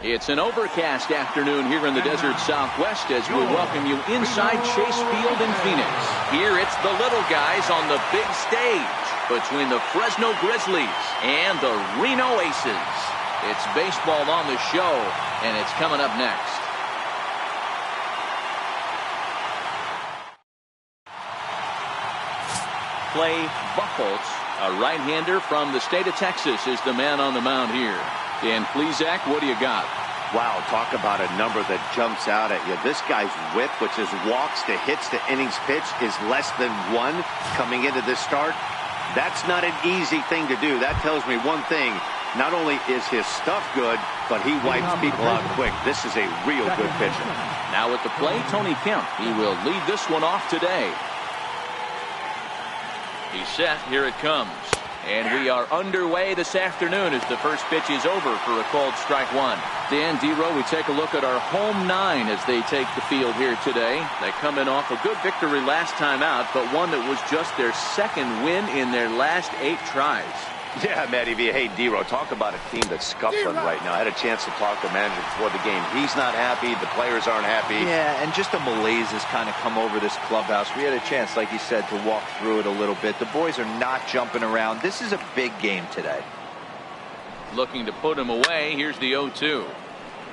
It's an overcast afternoon here in the desert Southwest as we welcome you inside Chase Field in Phoenix. Here it's the little guys on the big stage between the Fresno Grizzlies and the Reno Aces. It's baseball on the show, and it's coming up next. Clay Buchholz, a right-hander from the state of Texas, is the man on the mound here. And please, Zach, what do you got? Wow, talk about a number that jumps out at you. This guy's whip, which is walks to hits to innings pitched, is less than 1 coming into this start. That's not an easy thing to do. That tells me one thing. Not only is his stuff good, but he wipes people out quick. This is a real good pitcher. Now at the plate, Tony Kemp. He will lead this one off today. He's set. Here it comes. And we are underway this afternoon as the first pitch is over for a called strike one. Dan Dero, we take a look at our home 9 as they take the field here today. They come in off a good victory last time out, but one that was just their second win in their last 8 tries. Yeah, Matty V. Hey, Dero, talk about a team that's scuffling right now. I had a chance to talk to the manager before the game. He's not happy. The players aren't happy. Yeah, and just a malaise has kind of come over this clubhouse. We had a chance, like you said, to walk through it a little bit. The boys are not jumping around. This is a big game today. Looking to put him away. Here's the 0-2.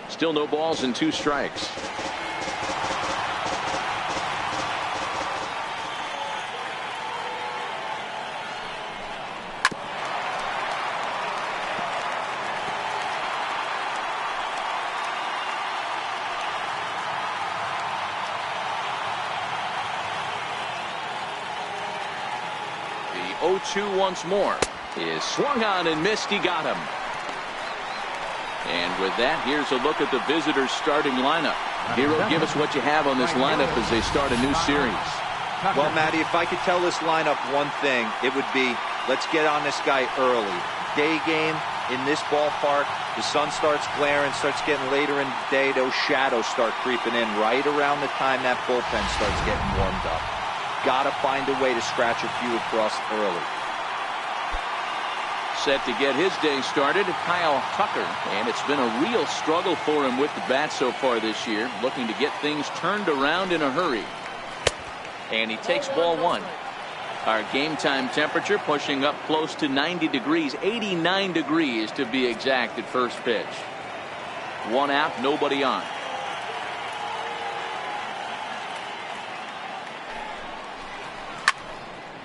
Still no balls and 2 strikes. The 0-2 once more is swung on and missed. He got him. And with that, here's a look at the visitors' starting lineup. Hero, give us what you have on this lineup as they start a new series. Well, Matty, if I could tell this lineup one thing, it would be let's get on this guy early. Day game in this ballpark, the sun starts glaring, starts getting later in the day, those shadows start creeping in right around the time that bullpen starts getting warmed up. Got to find a way to scratch a few across early. Set to get his day started, Kyle Tucker, and it's been a real struggle for him with the bat so far this year, looking to get things turned around in a hurry. And he takes ball 1. Our game time temperature pushing up close to 90 degrees, 89 degrees to be exact at first pitch. 1 out, nobody on.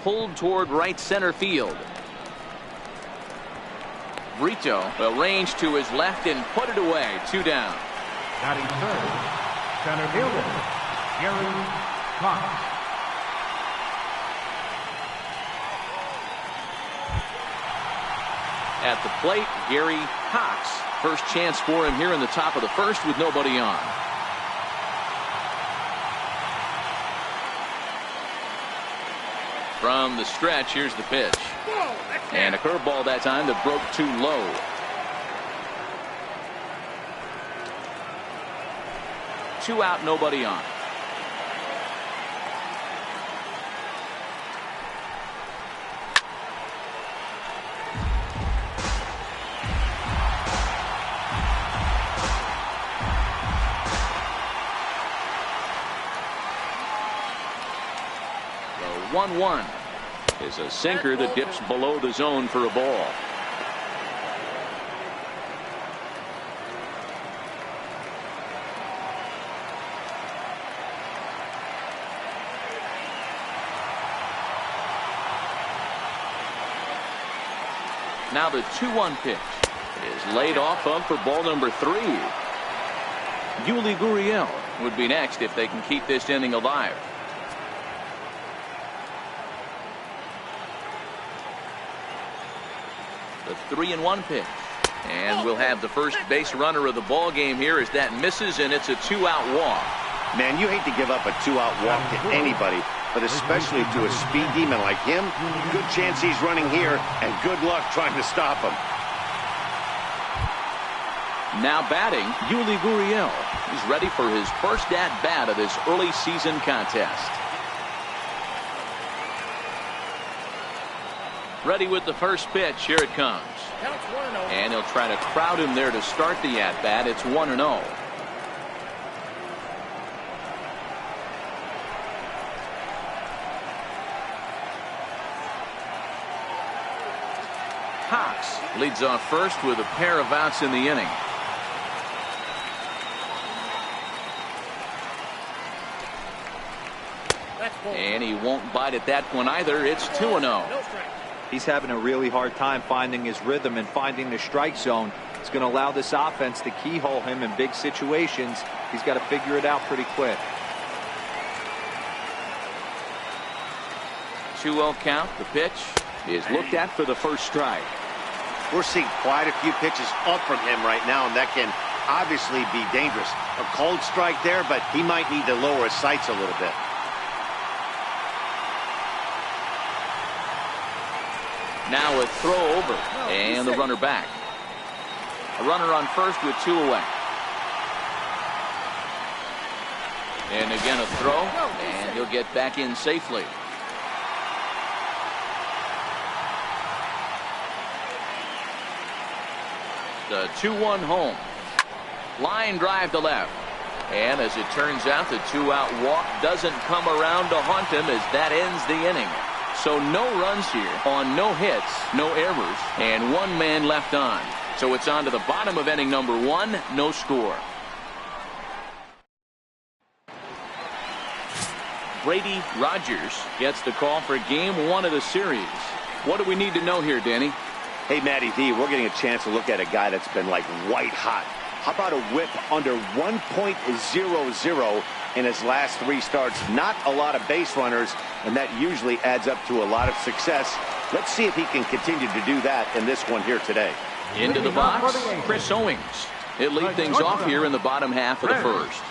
Pulled toward right center field. Brito arranged to his left and put it away. 2 down. Batting third, center fielder, Gary Cox. At the plate, Gary Cox. First chance for him here in the top of the first with nobody on. From the stretch, here's the pitch. And a curveball that time that broke too low. Two out, nobody on. The 1-1 is a sinker that dips below the zone for a ball. Now the 2-1 pitch is laid off of for ball number 3. Yuli Gurriel would be next if they can keep this inning alive. The 3-1 pitch, and we'll have the first base runner of the ball game here as that misses, and it's a 2-out walk. Man, you hate to give up a 2-out walk to anybody, but especially to a speed demon like him. Good chance he's running here, and good luck trying to stop him. Now batting, Yuli Gurriel. He's ready for his first at-bat of this early season contest. Ready with the first pitch. Here it comes. And he'll try to crowd him there to start the at-bat. It's 1-0. Cox leads off first with a pair of outs in the inning. And he won't bite at that one either. It's 2-0. He's having a really hard time finding his rhythm and finding the strike zone. It's going to allow this offense to keyhole him in big situations. He's got to figure it out pretty quick. 2-0 count. The pitch is looked at for the first strike. We're seeing quite a few pitches up from him right now, and that can obviously be dangerous. A cold strike there, but he might need to lower his sights a little bit. Now a throw over, and the runner back. A runner on first with 2 away. And again a throw, and he'll get back in safely. The 2-1 home. Line drive to left. And as it turns out, the 2-out walk doesn't come around to haunt him as that ends the inning. So no runs here on no hits, no errors, and 1 man left on. So it's on to the bottom of inning number 1, no score. Brady Rogers gets the call for game 1 of the series. What do we need to know here, Danny? Hey, Matty D, we're getting a chance to look at a guy that's been like white hot. How about a whip under 1.00 in his last 3 starts? Not a lot of base runners, and that usually adds up to a lot of success. Let's see if he can continue to do that in this one here today. Into the box, Chris Owings. He'll lead things off here in the bottom half of the first.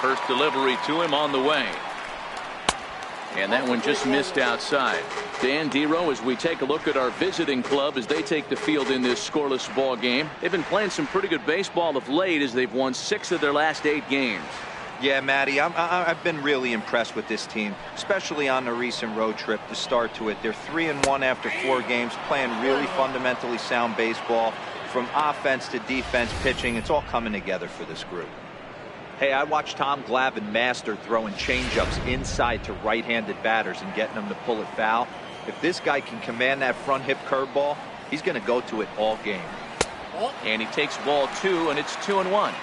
First delivery to him on the way. And that one just missed outside. Dan Dero, as we take a look at our visiting club as they take the field in this scoreless ball game. They've been playing some pretty good baseball of late as they've won 6 of their last 8 games. Yeah, Matty, I've been really impressed with this team, especially on the recent road trip to start to it. They're 3-1 after 4 games, playing really fundamentally sound baseball from offense to defense, pitching. It's all coming together for this group. Hey, I watched Tom Glavine master throwing changeups inside to right-handed batters and getting them to pull it foul. If this guy can command that front hip curveball, he's going to go to it all game. And he takes ball 2, and it's 2-1.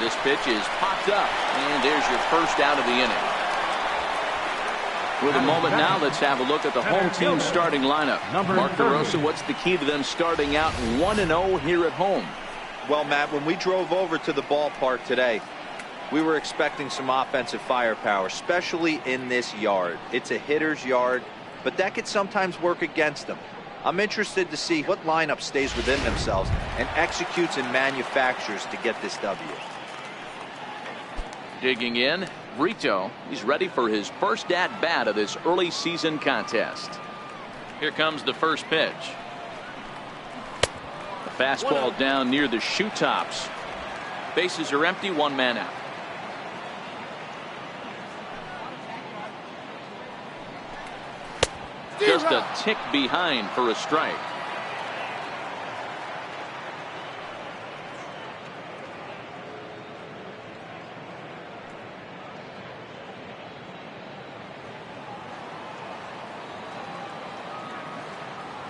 This pitch is popped up, and there's your first out of the inning. With a moment now, let's have a look at the home team starting lineup. Mark DeRosa, what's the key to them starting out 1-0 here at home? Well, Matt, when we drove over to the ballpark today, we were expecting some offensive firepower, especially in this yard. It's a hitter's yard, but that could sometimes work against them. I'm interested to see what lineup stays within themselves and executes and manufactures to get this W. Digging in, Brito. He's ready for his first at-bat of this early season contest. Here comes the first pitch. A fastball down near the shoe tops. Bases are empty, 1 man out. Just a tick behind for a strike.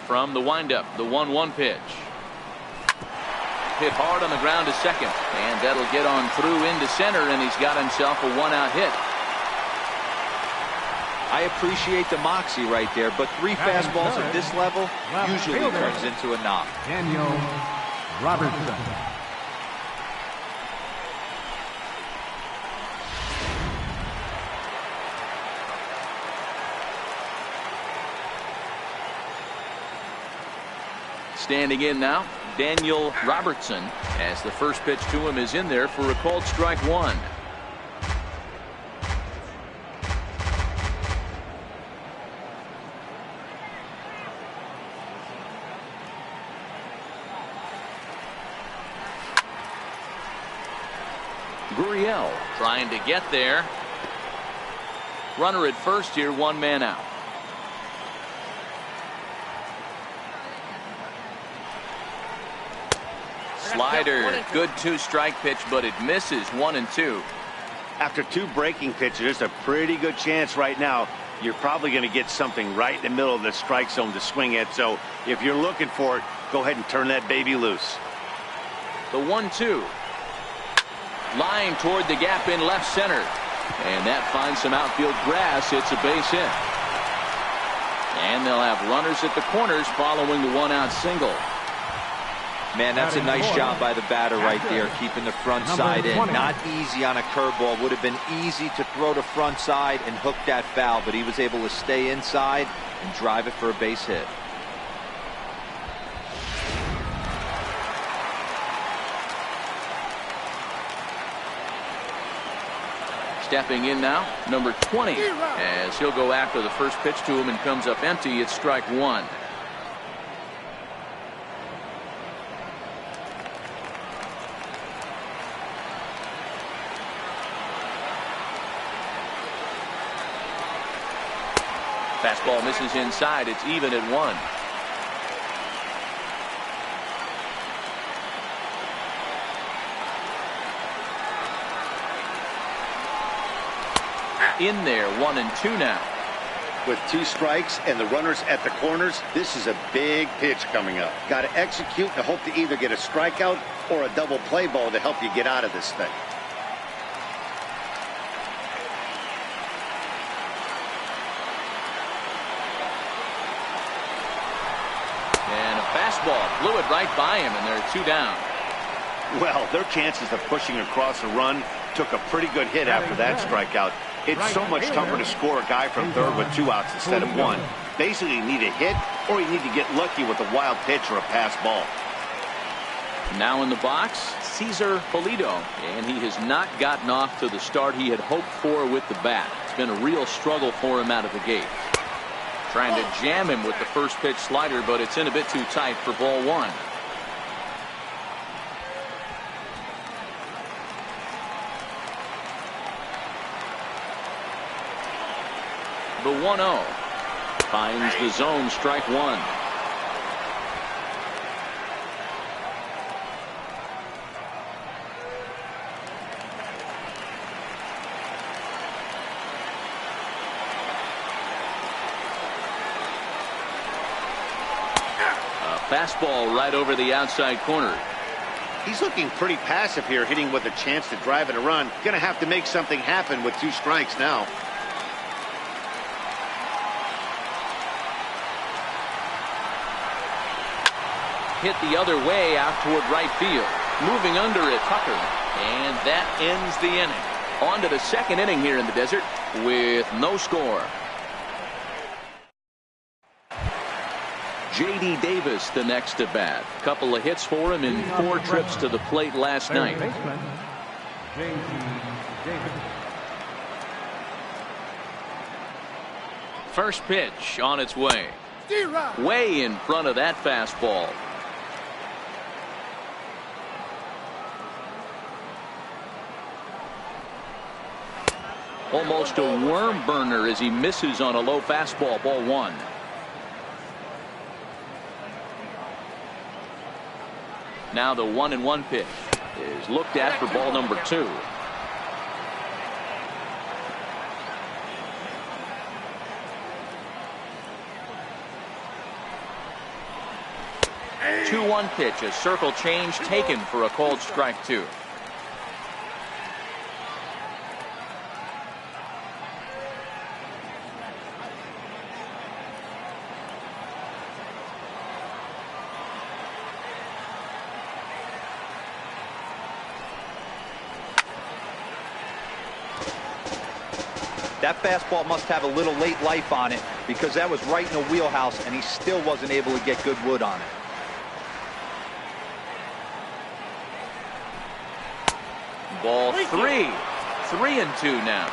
From the windup, the 1-1 pitch. Hit hard on the ground to second, and that'll get on through into center, and he's got himself a 1-out hit. I appreciate the moxie right there, but 3 fastballs at this level usually turns into a knock. Daniel Robertson. Standing in now, Daniel Robertson, as the first pitch to him is in there for a called strike 1. Gurriel trying to get there. Runner at first here, one man out. Slider, good 2-strike pitch, but it misses. 1-2. After 2 breaking pitches, there's a pretty good chance right now you're probably going to get something right in the middle of the strike zone to swing at. So if you're looking for it, go ahead and turn that baby loose. The 1-2. Line toward the gap in left center. And that finds some outfield grass. It's a base hit. And they'll have runners at the corners following the 1-out single. Man, that's a nice job by the batter right there, keeping the front side in. Not easy on a curveball. Would have been easy to throw the front side and hook that foul, but he was able to stay inside and drive it for a base hit. Stepping in now, number 20, as he'll go after the first pitch to him and comes up empty. It's strike 1. Fastball misses inside. It's even at 1. In there, 1-2 now. With 2 strikes and the runners at the corners, this is a big pitch coming up. Got to execute and hope to either get a strikeout or a double play ball to help you get out of this thing. And a fastball blew it right by him, and there are 2 down. Well, their chances of pushing across a run took a pretty good hit after that strikeout. It's so much tougher to score a guy from third with 2 outs instead of 1. Basically, you need a hit or you need to get lucky with a wild pitch or a pass ball. Now in the box, Cesar Pulido, and he has not gotten off to the start he had hoped for with the bat. It's been a real struggle for him out of the gate. Trying to jam him with the first pitch slider, but it's in a bit too tight for ball 1. The 1-0 finds the zone, strike 1. A fastball right over the outside corner. He's looking pretty passive here, hitting with a chance to drive in a run. Gonna have to make something happen with 2 strikes now. Hit the other way out toward right field. Moving under it, Tucker. And that ends the inning. On to the second inning here in the desert with no score. J.D. Davis the next to bat. Couple of hits for him in 4 trips to the plate last night. First pitch on its way. Way in front of that fastball. Almost a worm burner as he misses on a low fastball. Ball 1. Now the 1-1 pitch is looked at for ball number 2. Two 2-1 pitch, a circle change taken for a called strike 2. That fastball must have a little late life on it, because that was right in the wheelhouse and he still wasn't able to get good wood on it. Ball 3. 3-2 now.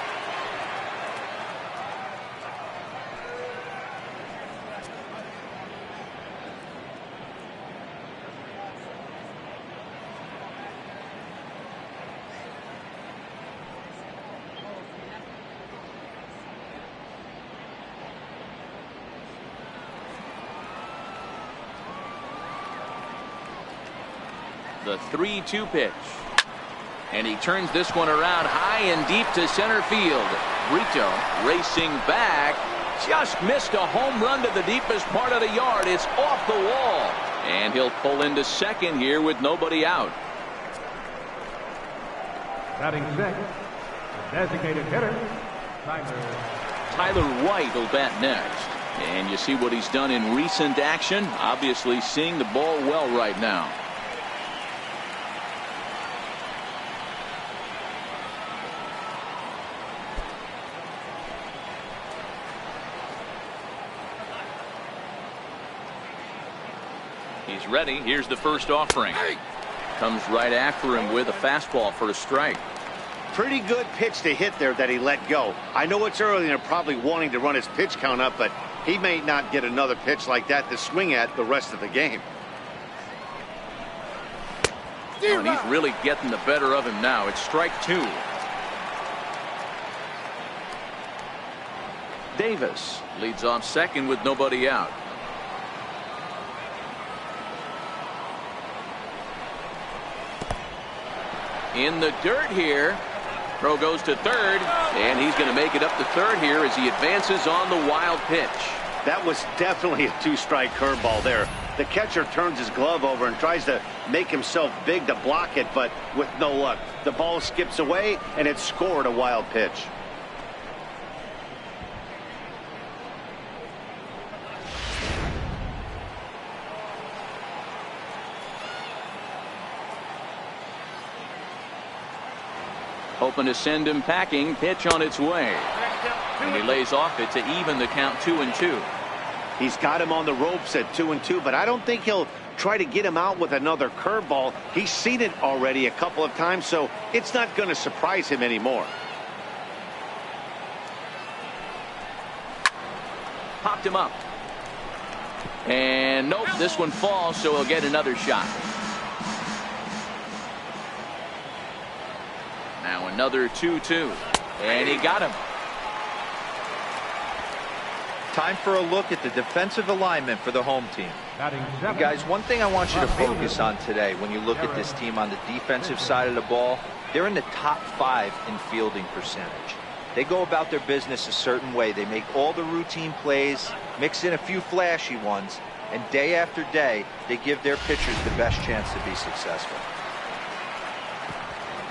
The 3-2 pitch. And he turns this one around high and deep to center field. Brito racing back. Just missed a home run to the deepest part of the yard. It's off the wall. And he'll pull into second here with nobody out. Batting sixth, the designated hitter, Tyler White will bat next. And you see what he's done in recent action. Obviously seeing the ball well right now. He's ready. Here's the first offering. Comes right after him with a fastball for a strike. Pretty good pitch to hit there that he let go. I know it's early and they're probably wanting to run his pitch count up, but he may not get another pitch like that to swing at the rest of the game. And he's really getting the better of him now. It's strike two. Davis leads off second with nobody out. In the dirt here. Throw goes to third, and he's going to make it up to third here as he advances on the wild pitch. That was definitely a two-strike curveball there. The catcher turns his glove over and tries to make himself big to block it, but with no luck. The ball skips away, and it scored a wild pitch. Hoping to send him packing. Pitch on its way. And he lays off it to even the count 2-2. He's got him on the ropes at 2-2, but I don't think he'll try to get him out with another curveball. He's seen it already a couple of times, so it's not going to surprise him anymore. Popped him up. And nope, this one falls, so he'll get another shot. Now another 2-2. And he got him. Time for a look at the defensive alignment for the home team. And guys, one thing I want you to focus on today when you look at this team on the defensive side of the ball, they're in the top 5 in fielding percentage. They go about their business a certain way. They make all the routine plays, mix in a few flashy ones, and day after day, they give their pitchers the best chance to be successful.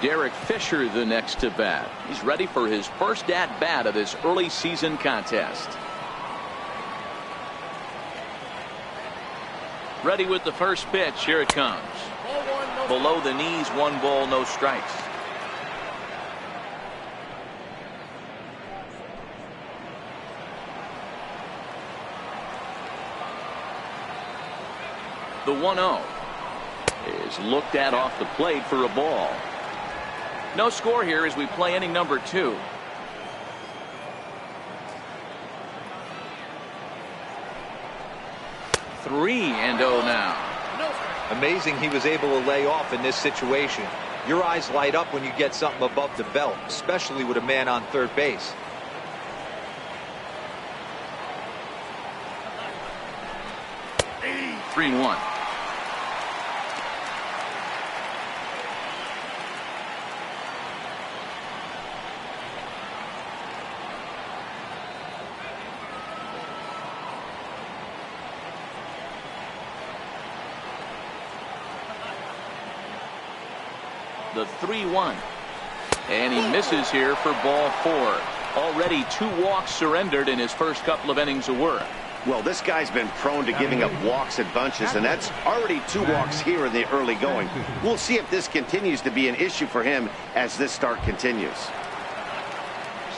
Derek Fisher the next to bat. He's ready for his first at bat of this early season contest. Ready with the first pitch. Here it comes. Below the knees, 1 ball, no strikes. The 1-0 is looked at off the plate for a ball. No score here as we play inning number 2. Three and 0 now. Amazing he was able to lay off in this situation. Your eyes light up when you get something above the belt, especially with a man on third base. Three and 1. The 3-1. And he misses here for ball 4. Already 2 walks surrendered in his first couple of innings of work. Well, this guy's been prone to giving up walks at bunches, and that's already 2 walks here in the early going. We'll see if this continues to be an issue for him as this start continues.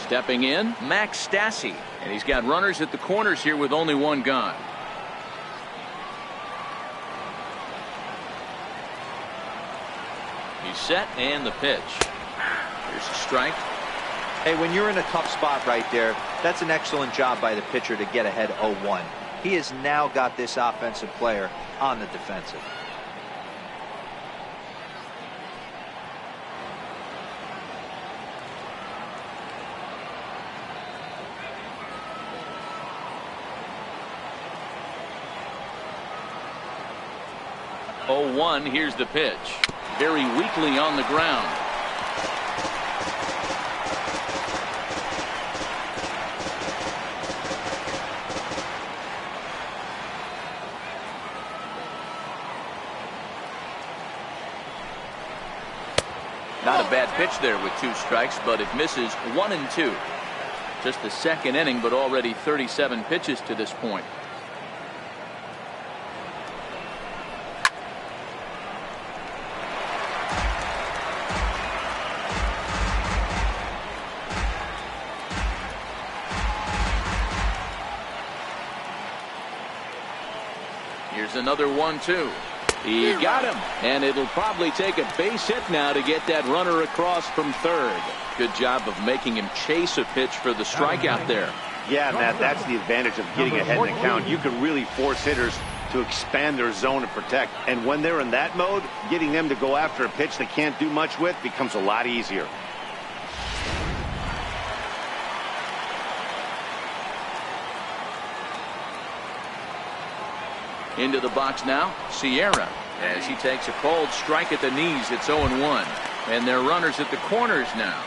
Stepping in, Max Stassi. And he's got runners at the corners here with only 1 gone. He's set, and the pitch. Here's a strike. Hey, when you're in a tough spot right there, that's an excellent job by the pitcher to get ahead 0-1. He has now got this offensive player on the defensive. Oh, 1. Here's the pitch. very weakly on the ground. Not a bad pitch there with 2 strikes, but it misses 1-2. Just the second inning, but already 37 pitches to this point. Here's another 1-2. He got him, and it'll probably take a base hit now to get that runner across from third. Good job of making him chase a pitch for the strikeout there. Yeah, Matt, that's the advantage of getting ahead in the count. You can really force hitters to expand their zone and protect. And when they're in that mode, getting them to go after a pitch they can't do much with becomes a lot easier. Into the box now, Sierra, as he takes a cold strike at the knees. It's 0-1, and they're runners at the corners now.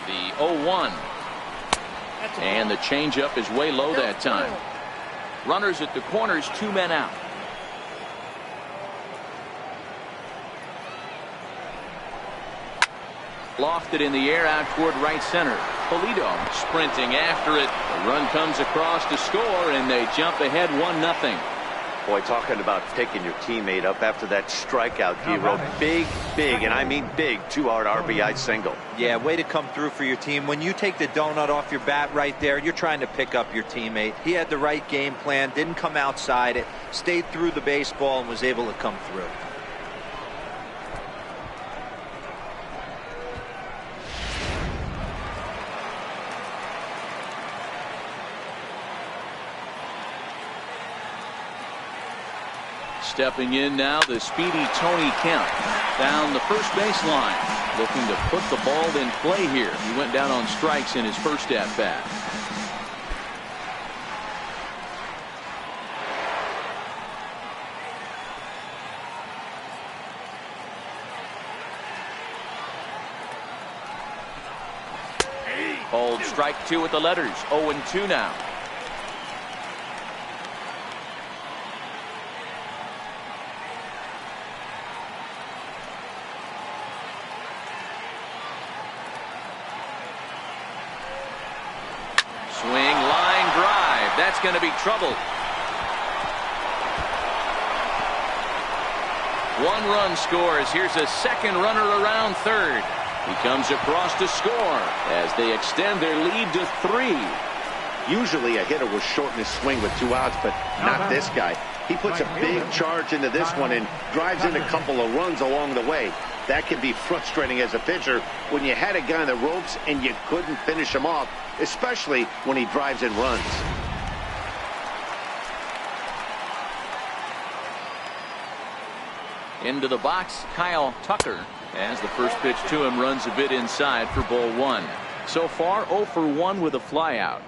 The 0-1, and the changeup is way low that time. Runners at the corners, 2 men out. Lofted in the air out toward right center. Polito sprinting after it. The run comes across to score, and they jump ahead 1-0. Boy, talking about taking your teammate up after that strikeout, D-Row. Big, and I mean big, 2-out RBI single. Yeah, way to come through for your team. When you take the donut off your bat right there, you're trying to pick up your teammate. He had the right game plan, didn't come outside it, stayed through the baseball, and was able to come through. Stepping in now, the speedy Tony Kemp down the first baseline, looking to put the ball in play here. He went down on strikes in his first at bat. Hold strike 2 with the letters. 0-2 now. Swing, line drive. That's going to be trouble. 1 run scores. Here's a second runner around third. He comes across to score as they extend their lead to 3. Usually a hitter will shorten his swing with 2 outs, but not this guy. He puts a big charge into this one and drives in a couple of runs along the way. That can be frustrating as a pitcher when you had a guy on the ropes and you couldn't finish him off, especially when he drives in runs. Into the box, Kyle Tucker, as the first pitch to him runs a bit inside for ball 1. So far 0 for 1 with a flyout.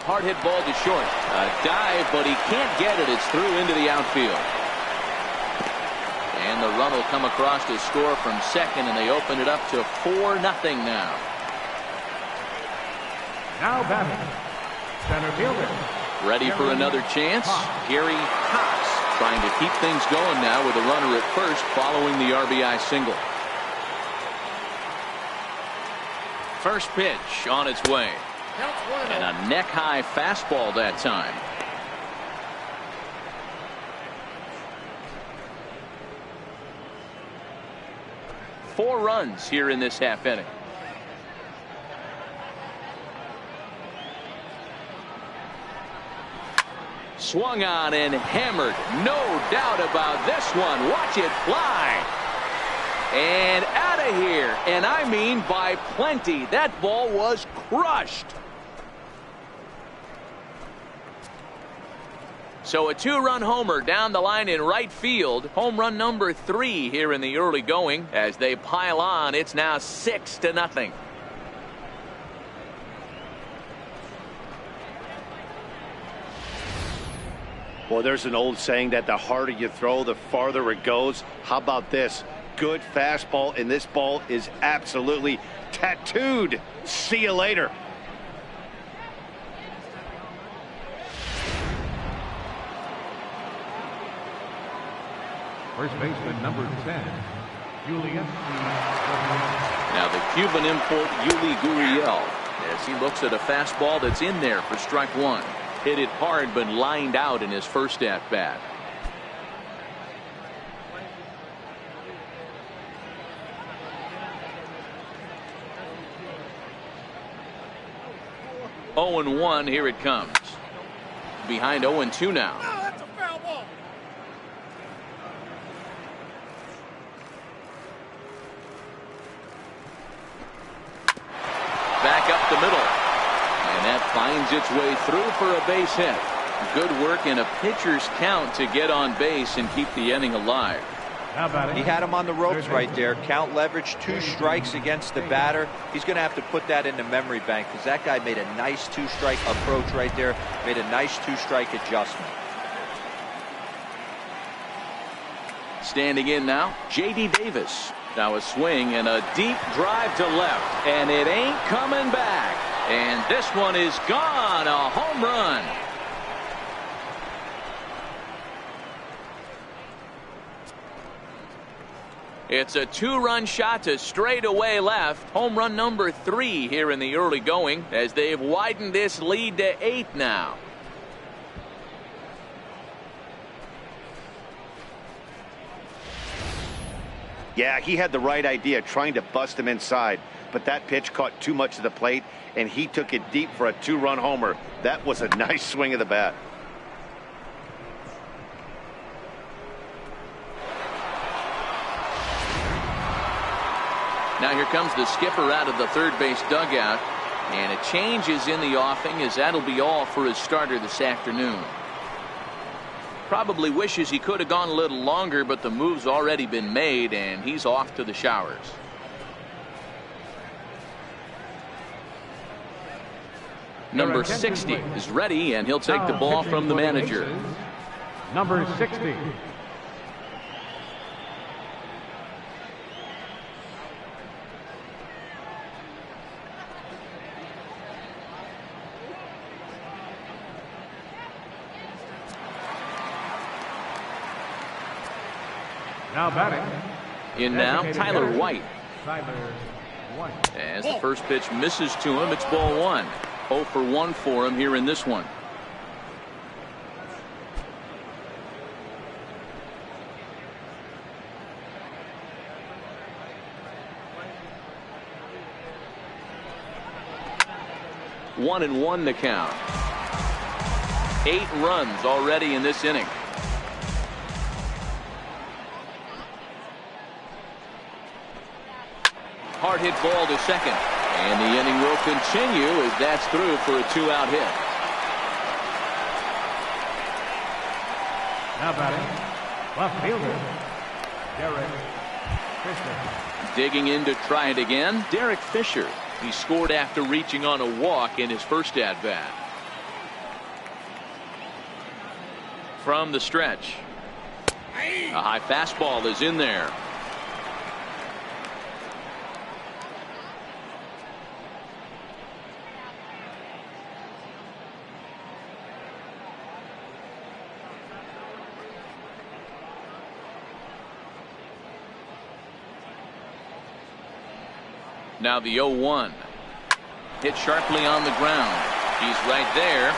Hard hit ball to short. A dive, but he can't get it. It's through into the outfield. And the run will come across to score from second, and they open it up to 4-0 now. Now batting, center fielder. Ready for another chance. Gary Cox trying to keep things going now with a runner at first following the RBI single. First pitch on its way. And a neck-high fastball that time. Four runs here in this half inning. Swung on and hammered. No doubt about this one. Watch it fly. And out of here. And I mean by plenty. That ball was crushed. So a 2-run homer down the line in right field. Home run number 3 here in the early going. As they pile on, it's now 6-0. Well, there's an old saying that the harder you throw, the farther it goes. How about this? Good fastball, and this ball is absolutely tattooed. See you later. First baseman number 10, Julian. Now the Cuban import Yuli Gurriel, as he looks at a fastball that's in there for strike 1. Hit it hard but lined out in his first at bat. Oh and 1, here it comes. Behind 0-2 now. That's a foul ball. Back up the middle. And that finds its way through for a base hit. Good work in a pitcher's count to get on base and keep the inning alive. How about it? He had him on the ropes right there. Count leverage, 2 strikes against the batter. He's going to have to put that in the memory bank because that guy made a nice 2-strike approach right there. Made a nice 2-strike adjustment. Standing in now, J.D. Davis. Now a swing and a deep drive to left. And it ain't coming back. And this one is gone. A home run. It's a 2-run shot to straightaway left. Home run number 3 here in the early going as they've widened this lead to 8 now. Yeah, he had the right idea trying to bust him inside, but that pitch caught too much of the plate, and he took it deep for a 2-run homer. That was a nice swing of the bat. Now here comes the skipper out of the third base dugout, and a change is in the offing as that'll be all for his starter this afternoon. Probably wishes he could have gone a little longer, but the move's already been made and he's off to the showers. Number 60 is ready, and he'll take the ball from the manager. Number 60. Now batting. In now, Tyler White. Tyler White. As the first pitch misses to him, it's ball 1. 0 for 1 for him here in this one. One and 1 the count. 8 runs already in this inning. Hard hit ball to second. And the inning will continue as that's through for a 2-out hit. Now batting, left fielder, Derek Fisher. Digging in to try it again, Derek Fisher. He scored after reaching on a walk in his first at-bat. From the stretch. A high fastball is in there. Now the 0-1. Hit sharply on the ground. He's right there.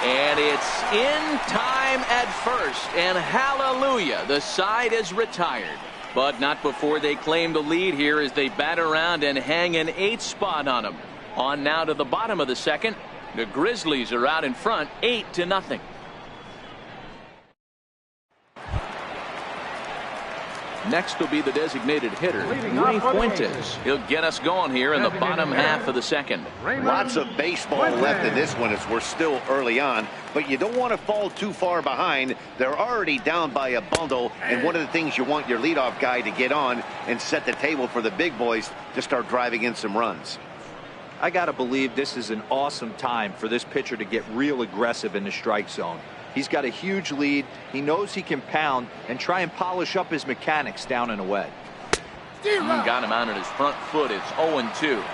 And it's in time at first. And hallelujah, the side is retired. But not before they claim the lead here as they bat around and hang an 8th spot on them. On now to the bottom of the second. The Grizzlies are out in front 8-0. Next will be the designated hitter, Leading off Ray for the Fuentes. He'll get us going here in the bottom half of the second. Lots of baseball left in this one as we're still early on, but you don't want to fall too far behind. They're already down by a bundle, and one of the things you want your leadoff guy to get on and set the table for the big boys to start driving in some runs. I got to believe this is an awesome time for this pitcher to get real aggressive in the strike zone. He's got a huge lead. He knows he can pound and try and polish up his mechanics down and away. Got him out on his front foot. It's 0-2.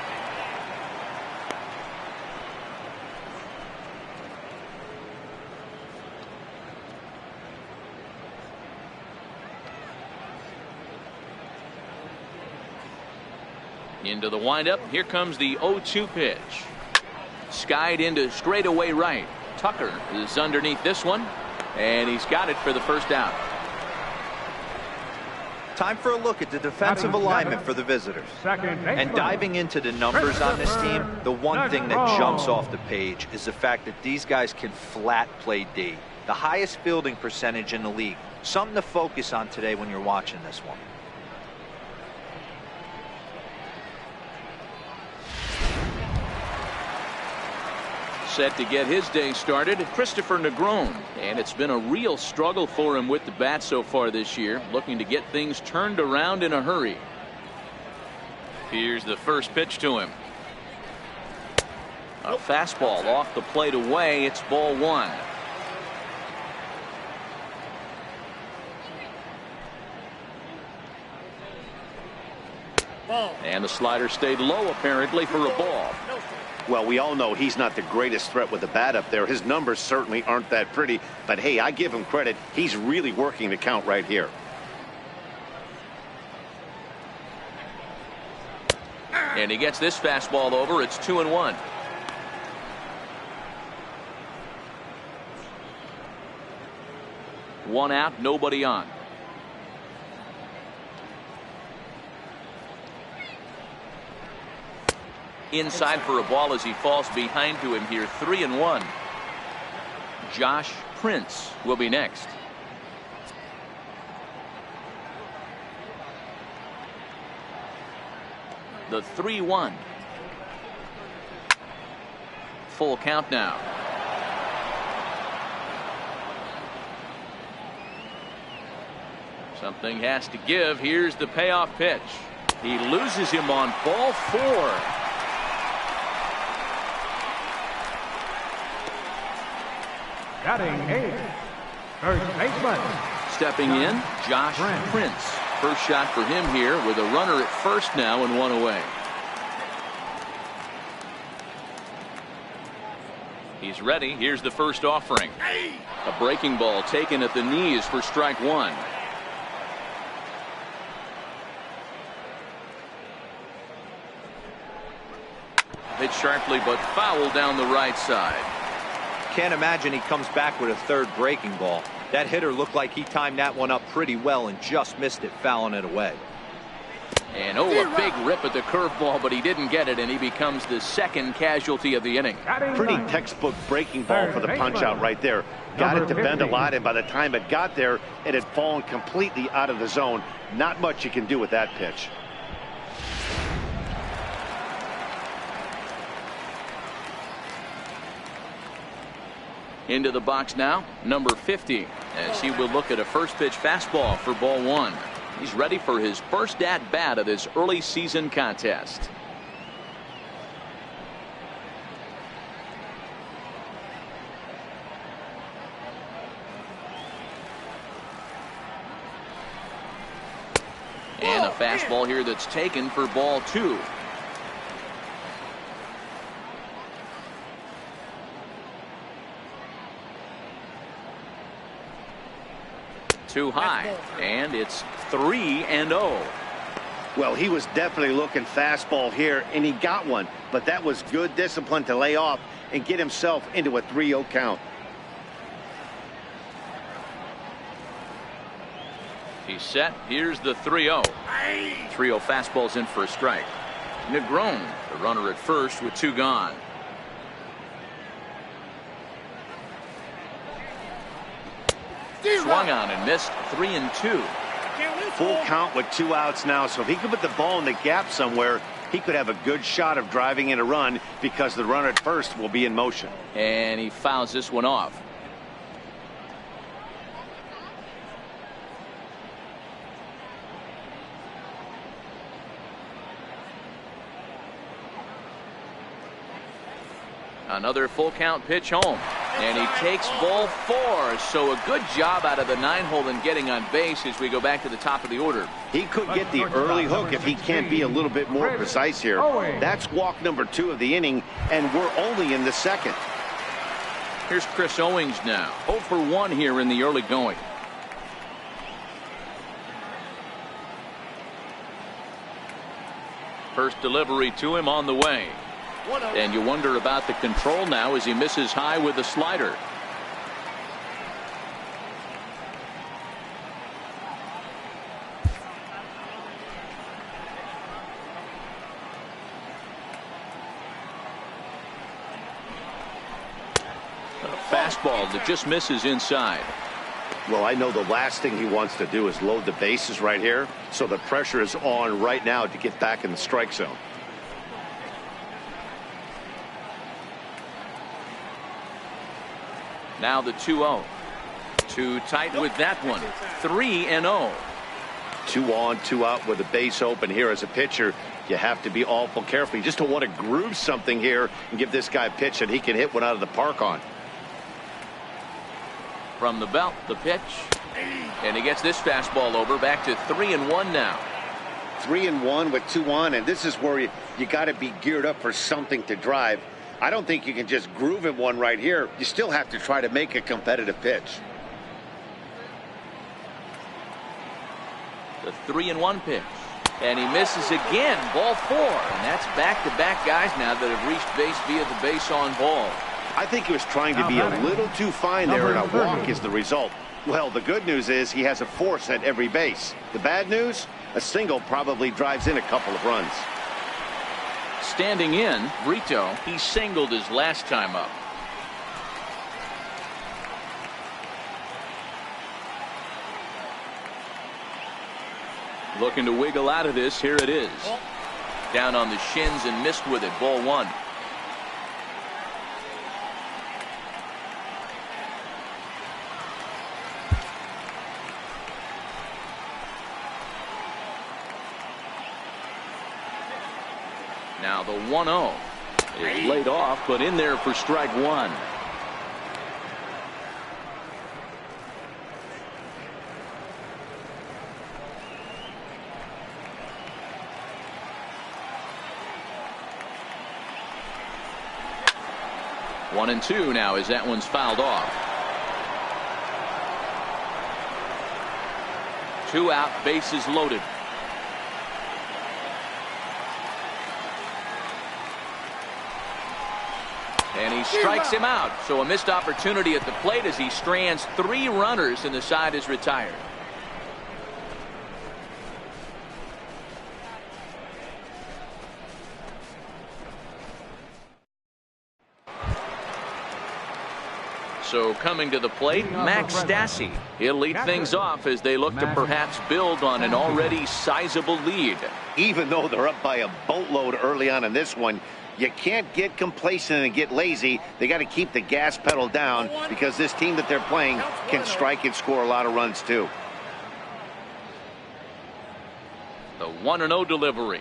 Into the windup. Here comes the 0-2 pitch. Skied into straightaway right. Tucker is underneath this one, and he's got it for the first out. Time for a look at the defensive alignment for the visitors. And diving into the numbers on this team, the one thing that jumps off the page is the fact that these guys can flat play D. The highest fielding percentage in the league. Something to focus on today when you're watching this one. Set to get his day started, Christopher Negron, and it's been a real struggle for him with the bat so far this year, looking to get things turned around in a hurry. Here's the first pitch to him. A fastball off the plate away. It's ball one. And the slider stayed low apparently for a ball. Well, we all know he's not the greatest threat with the bat up there. His numbers certainly aren't that pretty, but hey, I give him credit. He's really working the count right here. And he gets this fastball over. It's 2-1. One out, nobody on. Inside for a ball as he falls behind to him here. 3-1. Josh Prince will be next. The 3-1. Full count now. Something has to give. Here's the payoff pitch. He loses him on ball four. Batting eighth, first baseman. Stepping in, Josh Prince. First shot for him here with a runner at first now and one away. He's ready. Here's the first offering. A breaking ball taken at the knees for strike one. Hit sharply but foul down the right side. Can't imagine he comes back with a third breaking ball. That hitter looked like he timed that one up pretty well and just missed it, fouling it away. And a big rip at the curveball, but he didn't get it, and he becomes the second casualty of the inning. Pretty textbook breaking ball for the punch out right there. Got it to bend a lot, and by the time it got there, it had fallen completely out of the zone. Not much you can do with that pitch. Into the box now, number 50, as he will look at a first pitch fastball for ball one. He's ready for his first at bat of this early season contest. And a fastball here that's taken for ball two. Too high, and it's 3-0. Well, he was definitely looking fastball here, and he got one, but that was good discipline to lay off and get himself into a 3-0 count. He's set. Here's the 3-0. 3-0 fastball's in for a strike. Negron, the runner at first with two gone. Swung on and missed. 3-2. Full count with 2 outs now, so if he could put the ball in the gap somewhere, he could have a good shot of driving in a run because the runner at first will be in motion. And he fouls this one off. Another full count pitch home. And he takes ball 4. So a good job out of the 9-hole in getting on base as we go back to the top of the order. He could get the early hook if he can't be a little bit more precise here. That's walk number 2 of the inning, and we're only in the second. Here's Chris Owings now. 0 for 1 here in the early going. First delivery to him on the way. And you wonder about the control now as he misses high with the slider. A fastball that just misses inside. Well, I know the last thing he wants to do is load the bases right here, so the pressure is on right now to get back in the strike zone. Now the 2-0. Too tight with that one. 3-0. 2 on, 2 out with a base open here as a pitcher. You have to be awful careful. You just don't want to groove something here and give this guy a pitch that he can hit one out of the park on. From the belt, the pitch. And he gets this fastball over. Back to 3-1 now. 3-1 with 2 on, and this is where you got to be geared up for something to drive. I don't think you can just groove him one right here. You still have to try to make a competitive pitch. The 3-1 pitch. And he misses again. Ball 4. And that's back-to-back guys now that have reached base via the base on ball. I think he was trying to be a little too fine there, and a walk is the result. Well, the good news is he has a force at every base. The bad news? A single probably drives in a couple of runs. Standing in, Brito, he singled his last time up. Looking to wiggle out of this. Here it is. Down on the shins and missed with it. Ball 1. Now the 1-0 is laid off, but in there for strike 1. One and 2 now as that one's fouled off. 2 out, bases loaded. And he strikes him out. So a missed opportunity at the plate as he strands 3 runners and the side is retired. So coming to the plate, Max Stassi. He'll lead things off as they look to perhaps build on an already sizable lead. Even though they're up by a boatload early on in this one, you can't get complacent and get lazy. They got to keep the gas pedal down because this team that they're playing can strike and score a lot of runs too. The 1-0 delivery.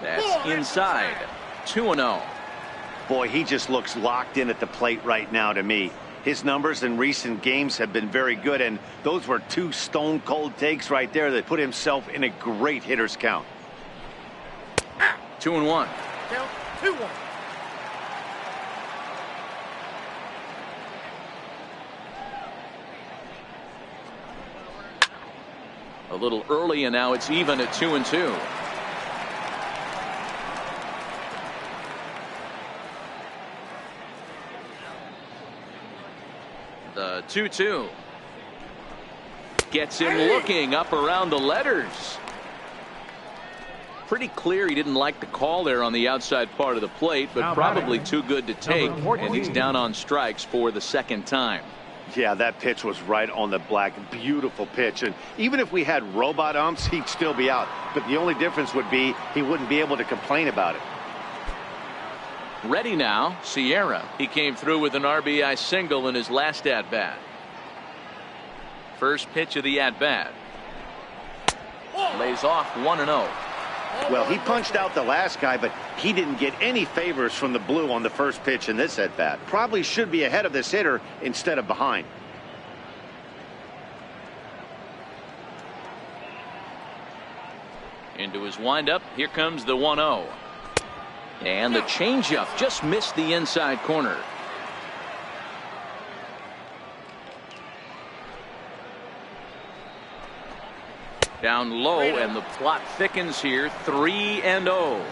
That's inside. 2-0. Boy, he just looks locked in at the plate right now to me. His numbers in recent games have been very good, and those were 2 stone-cold takes right there that put himself in a great hitter's count. 2-1. Count 2-1. A little early, and now it's even at 2-2. The 2-2 gets him looking up around the letters. Pretty clear he didn't like the call there on the outside part of the plate, but probably too good to take, and he's down on strikes for the second time. Yeah, that pitch was right on the black. Beautiful pitch. And even if we had robot umps, he'd still be out. But the only difference would be he wouldn't be able to complain about it. Ready now, Sierra. He came through with an RBI single in his last at-bat. First pitch of the at-bat. Lays off 1-0. Well, he punched out the last guy, but he didn't get any favors from the blue on the first pitch in this at-bat. Probably should be ahead of this hitter instead of behind. Into his windup. Here comes the 1-0. And the changeup just missed the inside corner. Down low, and the plot thickens here. 3-0.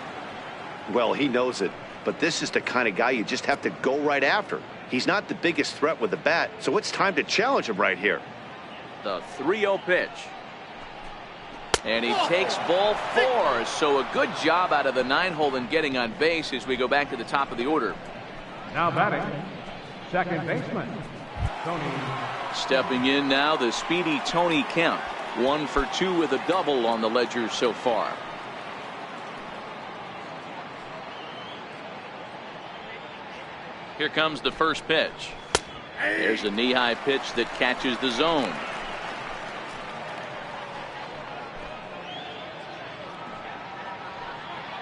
Well, he knows it, but this is the kind of guy you just have to go right after. He's not the biggest threat with the bat, so it's time to challenge him right here. The 3-0 pitch. And he takes ball 4. So a good job out of the 9-hole in getting on base as we go back to the top of the order. Now batting, second baseman, Tony. Stepping in now, the speedy Tony Kemp. 1 for 2 with a double on the ledger so far. Here comes the first pitch. There's a knee-high pitch that catches the zone.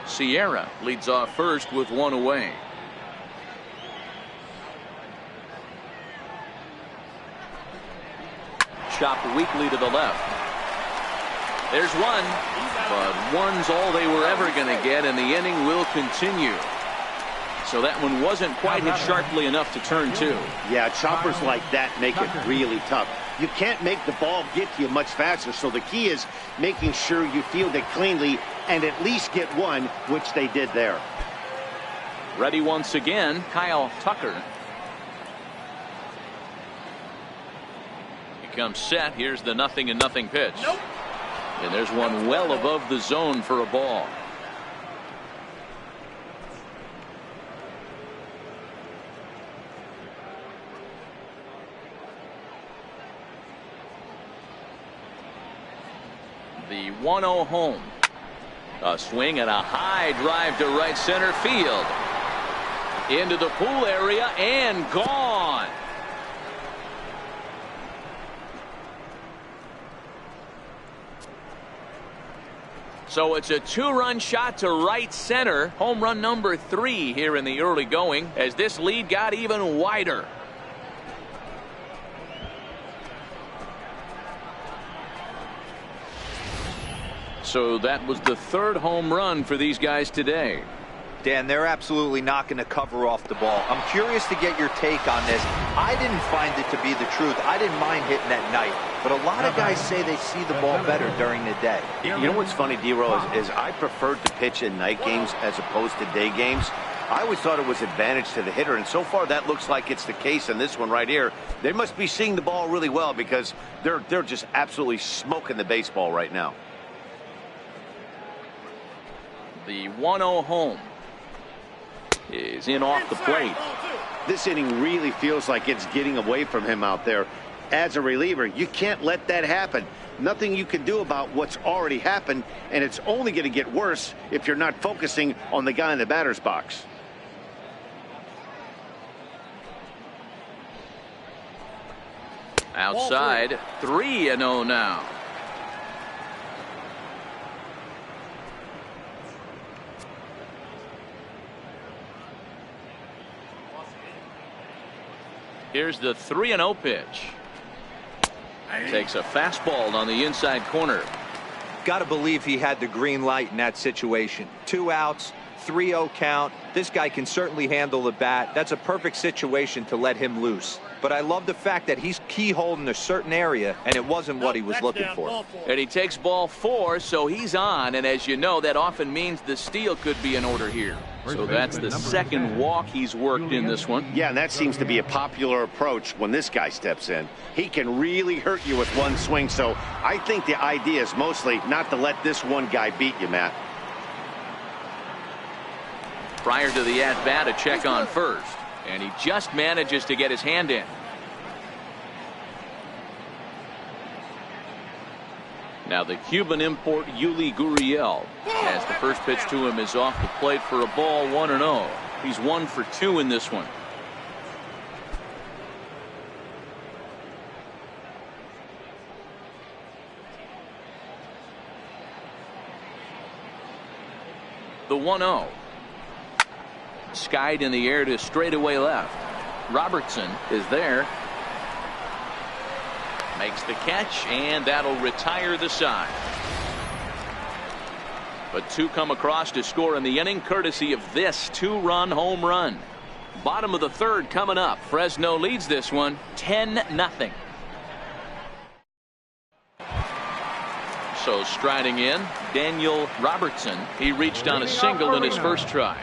Sierra leads off first with 1 away. Chopped weakly to the left. There's one, but one's all they were ever going to get, and the inning will continue. So that one wasn't quite hit sharply enough to turn 2. Yeah, choppers like that make it really tough. You can't make the ball get to you much faster, so the key is making sure you field it cleanly and at least get one, which they did there. Ready once again, Kyle Tucker. He comes set. Here's the 0-0 pitch. Nope. And there's one well above the zone for a ball. The 1-0 home. A swing and a high drive to right center field. Into the pool area and gone. So it's a 2-run shot to right center. Home run number 3 here in the early going as this lead got even wider. So that was the 3rd home run for these guys today. Dan, they're absolutely not going to cover off the ball. I'm curious to get your take on this. I didn't find it to be the truth. I didn't mind hitting at night, but a lot of guys say they see the ball better during the day. You know what's funny, D-Row, is I preferred to pitch in night games as opposed to day games. I always thought it was advantage to the hitter, and so far that looks like it's the case in this one right here. They must be seeing the ball really well because they're just absolutely smoking the baseball right now. The 1-0 home is in off the plate. This inning really feels like it's getting away from him out there. As a reliever, you can't let that happen. Nothing you can do about what's already happened, and it's only going to get worse if you're not focusing on the guy in the batter's box. Outside, 3-0 now. Here's the 3-0 pitch. Takes a fastball on the inside corner. Got to believe he had the green light in that situation. 2 outs, 3-0 count. This guy can certainly handle the bat. That's a perfect situation to let him loose. But I love the fact that he's keyholed in a certain area, and it wasn't what he was looking for. And he takes ball 4, so he's on. And as you know, that often means the steal could be in order here. So that's the 2nd walk he's worked in this one. Yeah, and that seems to be a popular approach when this guy steps in. He can really hurt you with one swing, so I think the idea is mostly not to let this one guy beat you, Matt. Prior to the at-bat, a check on first. And he just manages to get his hand in. Now the Cuban import Yuli Gurriel, as the first pitch to him is off the plate for a ball, 1-0. He's 1 for 2 in this one. The 1-0. Skied in the air to straightaway left. Robertson is there. Makes the catch, and that'll retire the side. But 2 come across to score in the inning, courtesy of this 2-run home run. Bottom of the 3rd coming up. Fresno leads this one 10-0. So striding in, Daniel Robertson. He reached on a single in his first try.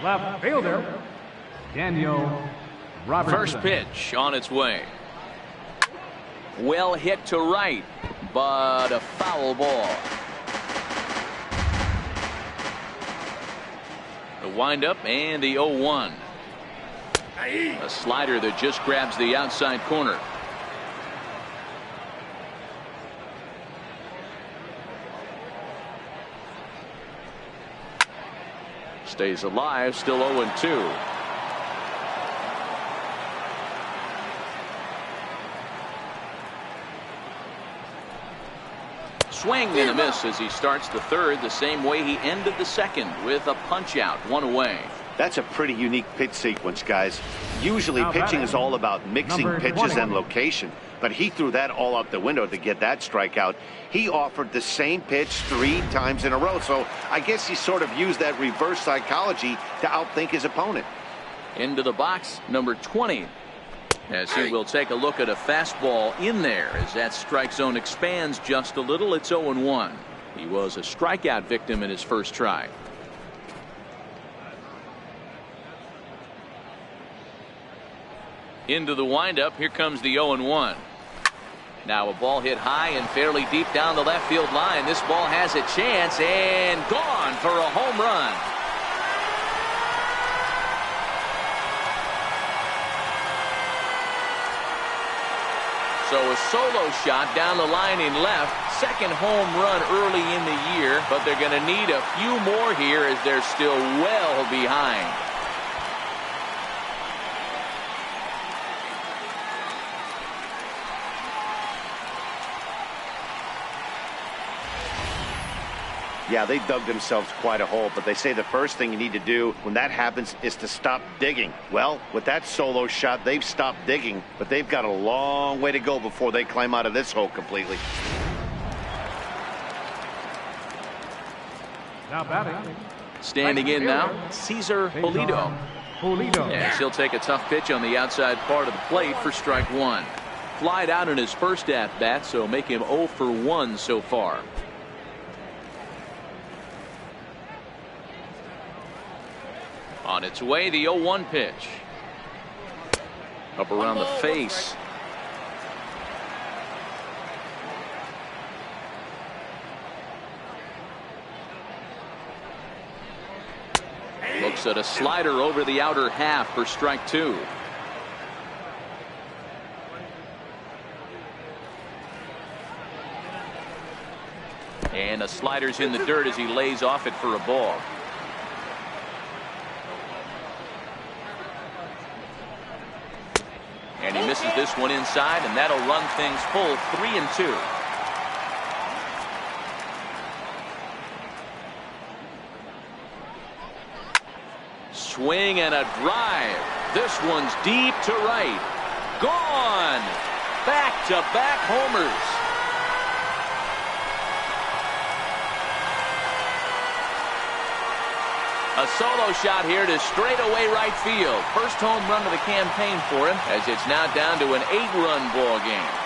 Left fielder, Daniel Robertson. First pitch on its way. Well hit to right, but a foul ball. The windup and the 0-1. A slider that just grabs the outside corner. Stays alive, still 0-2. Swing and a miss as he starts the 3rd the same way he ended the 2nd, with a punch out, 1 away. That's a pretty unique pitch sequence, guys. Usually pitching is all about mixing pitches 20. and location, but he threw that all out the window to get that strikeout. He offered the same pitch 3 times in a row, so I guess he sort of used that reverse psychology to outthink his opponent. Into the box, number 20. As he will take a look at a fastball in there as that strike zone expands just a little. It's 0-1. He was a strikeout victim in his first try. Into the windup. Here comes the 0-1. Now a ball hit high and fairly deep down the left field line. This ball has a chance and gone for a home run. So a solo shot down the line in left. 2nd home run early in the year, but they're going to need a few more here as they're still well behind. Yeah, they dug themselves quite a hole, but they say the first thing you need to do when that happens is to stop digging. Well, with that solo shot, they've stopped digging, but they've got a long way to go before they climb out of this hole completely. Now batting. Standing in now, Cesar Pulido. Yes, he'll take a tough pitch on the outside part of the plate for strike 1. Flied out in his first at-bat, so make him 0 for 1 so far. On its way, the 0-1 pitch. Up around the face. Looks at a slider over the outer half for strike 2. And the slider's in the dirt as he lays off it for a ball. And he misses this one inside, and that'll run things full 3-2. Swing and a drive. This one's deep to right. Gone. Back-to-back homers. A solo shot here to straightaway right field. First home run of the campaign for him, as it's now down to an 8-run ball game.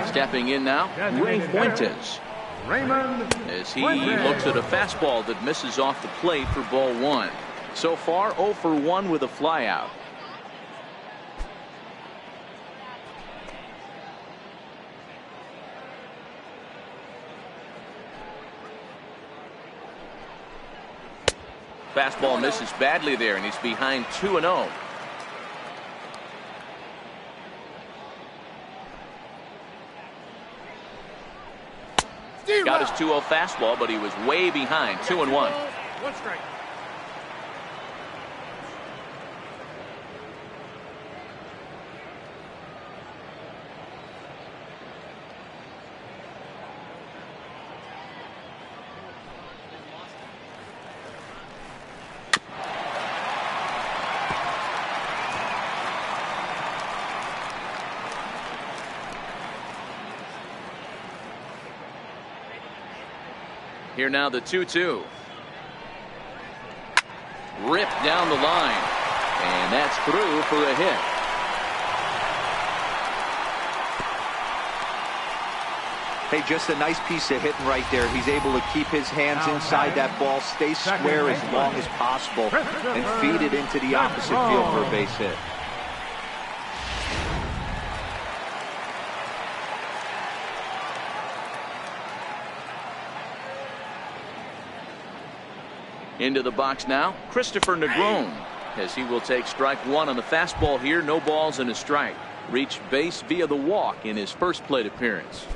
Stepping in now, Ray Fuentes. As he looks at a fastball that misses off the plate for ball 1. So far 0 for 1 with a flyout. Fastball misses badly there, and he's behind 2-0. Got his 2-0 fastball, but he was way behind. 2-1. 1 strike. Here now the 2-2. Ripped down the line, and that's through for a hit. Hey, just a nice piece of hitting right there. He's able to keep his hands inside that ball, stay square as long as possible, and feed it into the opposite field for a base hit. Into the box now, Christopher Negron, as he will take strike one on the fastball here. No balls and a strike. Reached base via the walk in his first plate appearance.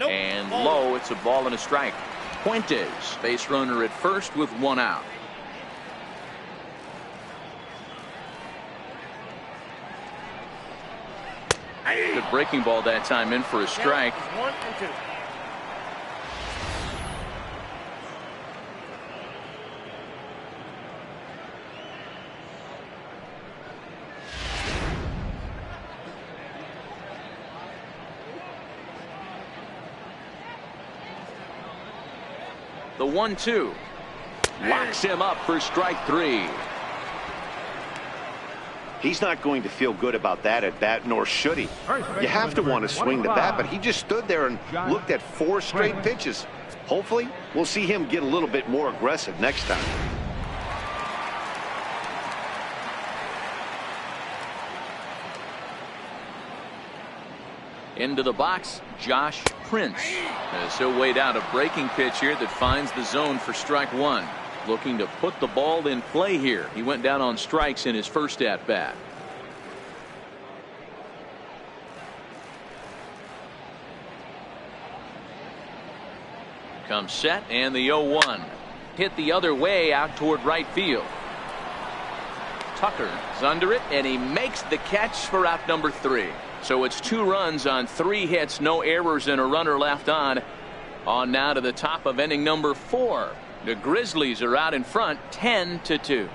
And low, it's a ball and a strike. Puentes, base runner at first with 1 out. Good breaking ball that time, in for a strike. 1 and 2. The 1-2 locks him up for strike 3. He's not going to feel good about that at bat, nor should he. You have to want to swing the bat, but he just stood there and looked at 4 straight pitches. Hopefully, we'll see him get a little bit more aggressive next time. Into the box, Josh Prince. As he'll wait out a breaking pitch here that finds the zone for strike 1. Looking to put the ball in play here. He went down on strikes in his first at bat. Comes set, and the 0-1. Hit the other way out toward right field. Tucker's under it, and he makes the catch for out number 3. So it's 2 runs on 3 hits, no errors, and a runner left on. On now to the top of inning number 4. The Grizzlies are out in front, 10-2.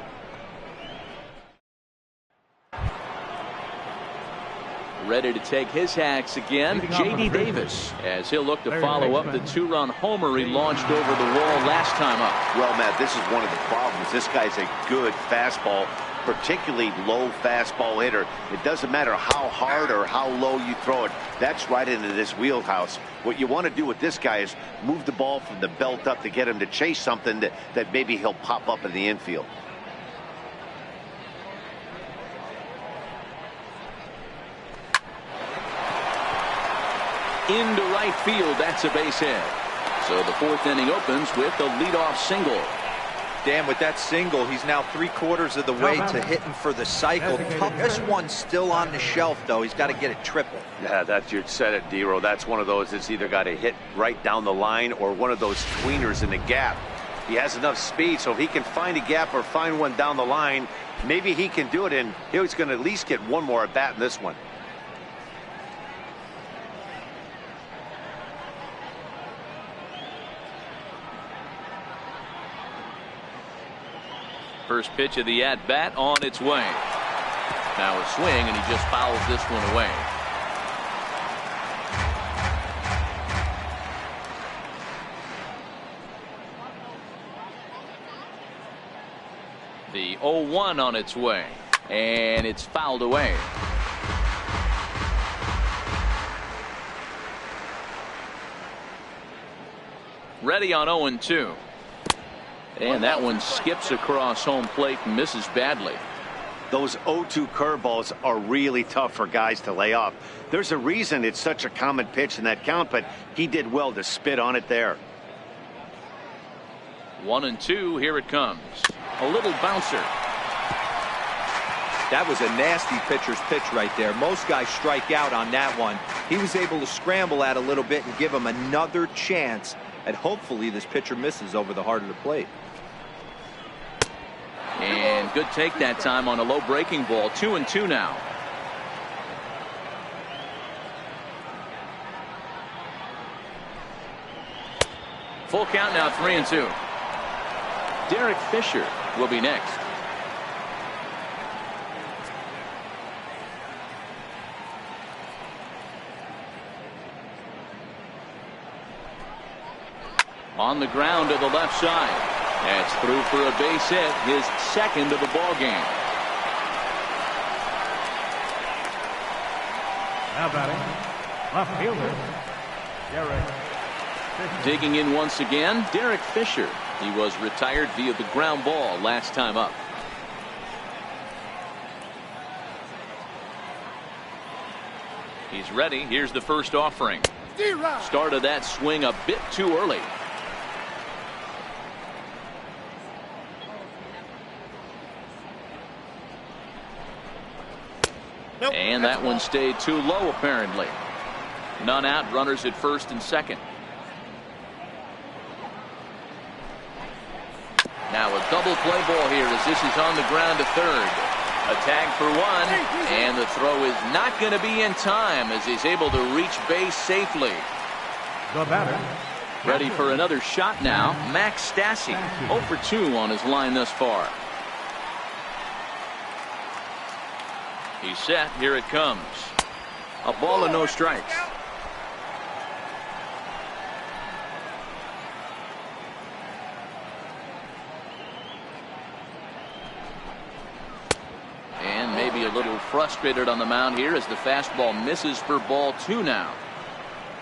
Ready to take his hacks again, J.D. Davis, as he'll look to follow up the 2-run homer he launched over the wall last time up. Well, Matt, this is one of the problems. This guy's a good fastball, particularly low fastball hitter. It doesn't matter how hard or how low you throw it. That's right into this wheelhouse. What you want to do with this guy is move the ball from the belt up to get him to chase something that maybe he'll pop up in the infield. Into right field, that's a base hit. So the 4th inning opens with a leadoff single. Dan, with that single, he's now 3/4 of the way to hitting for the cycle. Toughest one still on the shelf, though. He's got to get a triple. Yeah, that's, you said it, D-Row. That's one of those that's either got to hit right down the line or one of those tweeners in the gap. He has enough speed, so if he can find a gap or find one down the line, maybe he can do it, and he's going to at least get one more at bat in this one. First pitch of the at-bat on its way. Now a swing, and he just fouls this one away. The 0-1 on its way, and it's fouled away. Ready on 0-2. And that one skips across home plate and misses badly. Those 0-2 curveballs are really tough for guys to lay off. There's a reason it's such a common pitch in that count, but he did well to spit on it there. 1-2, here it comes. A little bouncer. That was a nasty pitcher's pitch right there. Most guys strike out on that one. He was able to scramble at a little bit and give him another chance, and hopefully this pitcher misses over the heart of the plate. And good take that time on a low breaking ball. 2-2 now. Full count now, 3-2. Derek Fisher will be next. On the ground to the left side. That's through for a base hit, his second of the ball game. Now batting, left fielder, Derek Fisher. Digging in once again, Derek Fisher. He was retired via the ground ball last time up. He's ready. Here's the first offering. Started that swing a bit too early. And that one stayed too low, apparently. None out, runners at first and second. Now a double play ball here as this is on the ground to third. A tag for one, and the throw is not going to be in time as he's able to reach base safely. The batter. Ready for another shot now, Max Stassi. 0 for 2 on his line thus far. He's set. Here it comes. A ball and no strikes. And maybe a little frustrated on the mound here as the fastball misses for ball 2 now.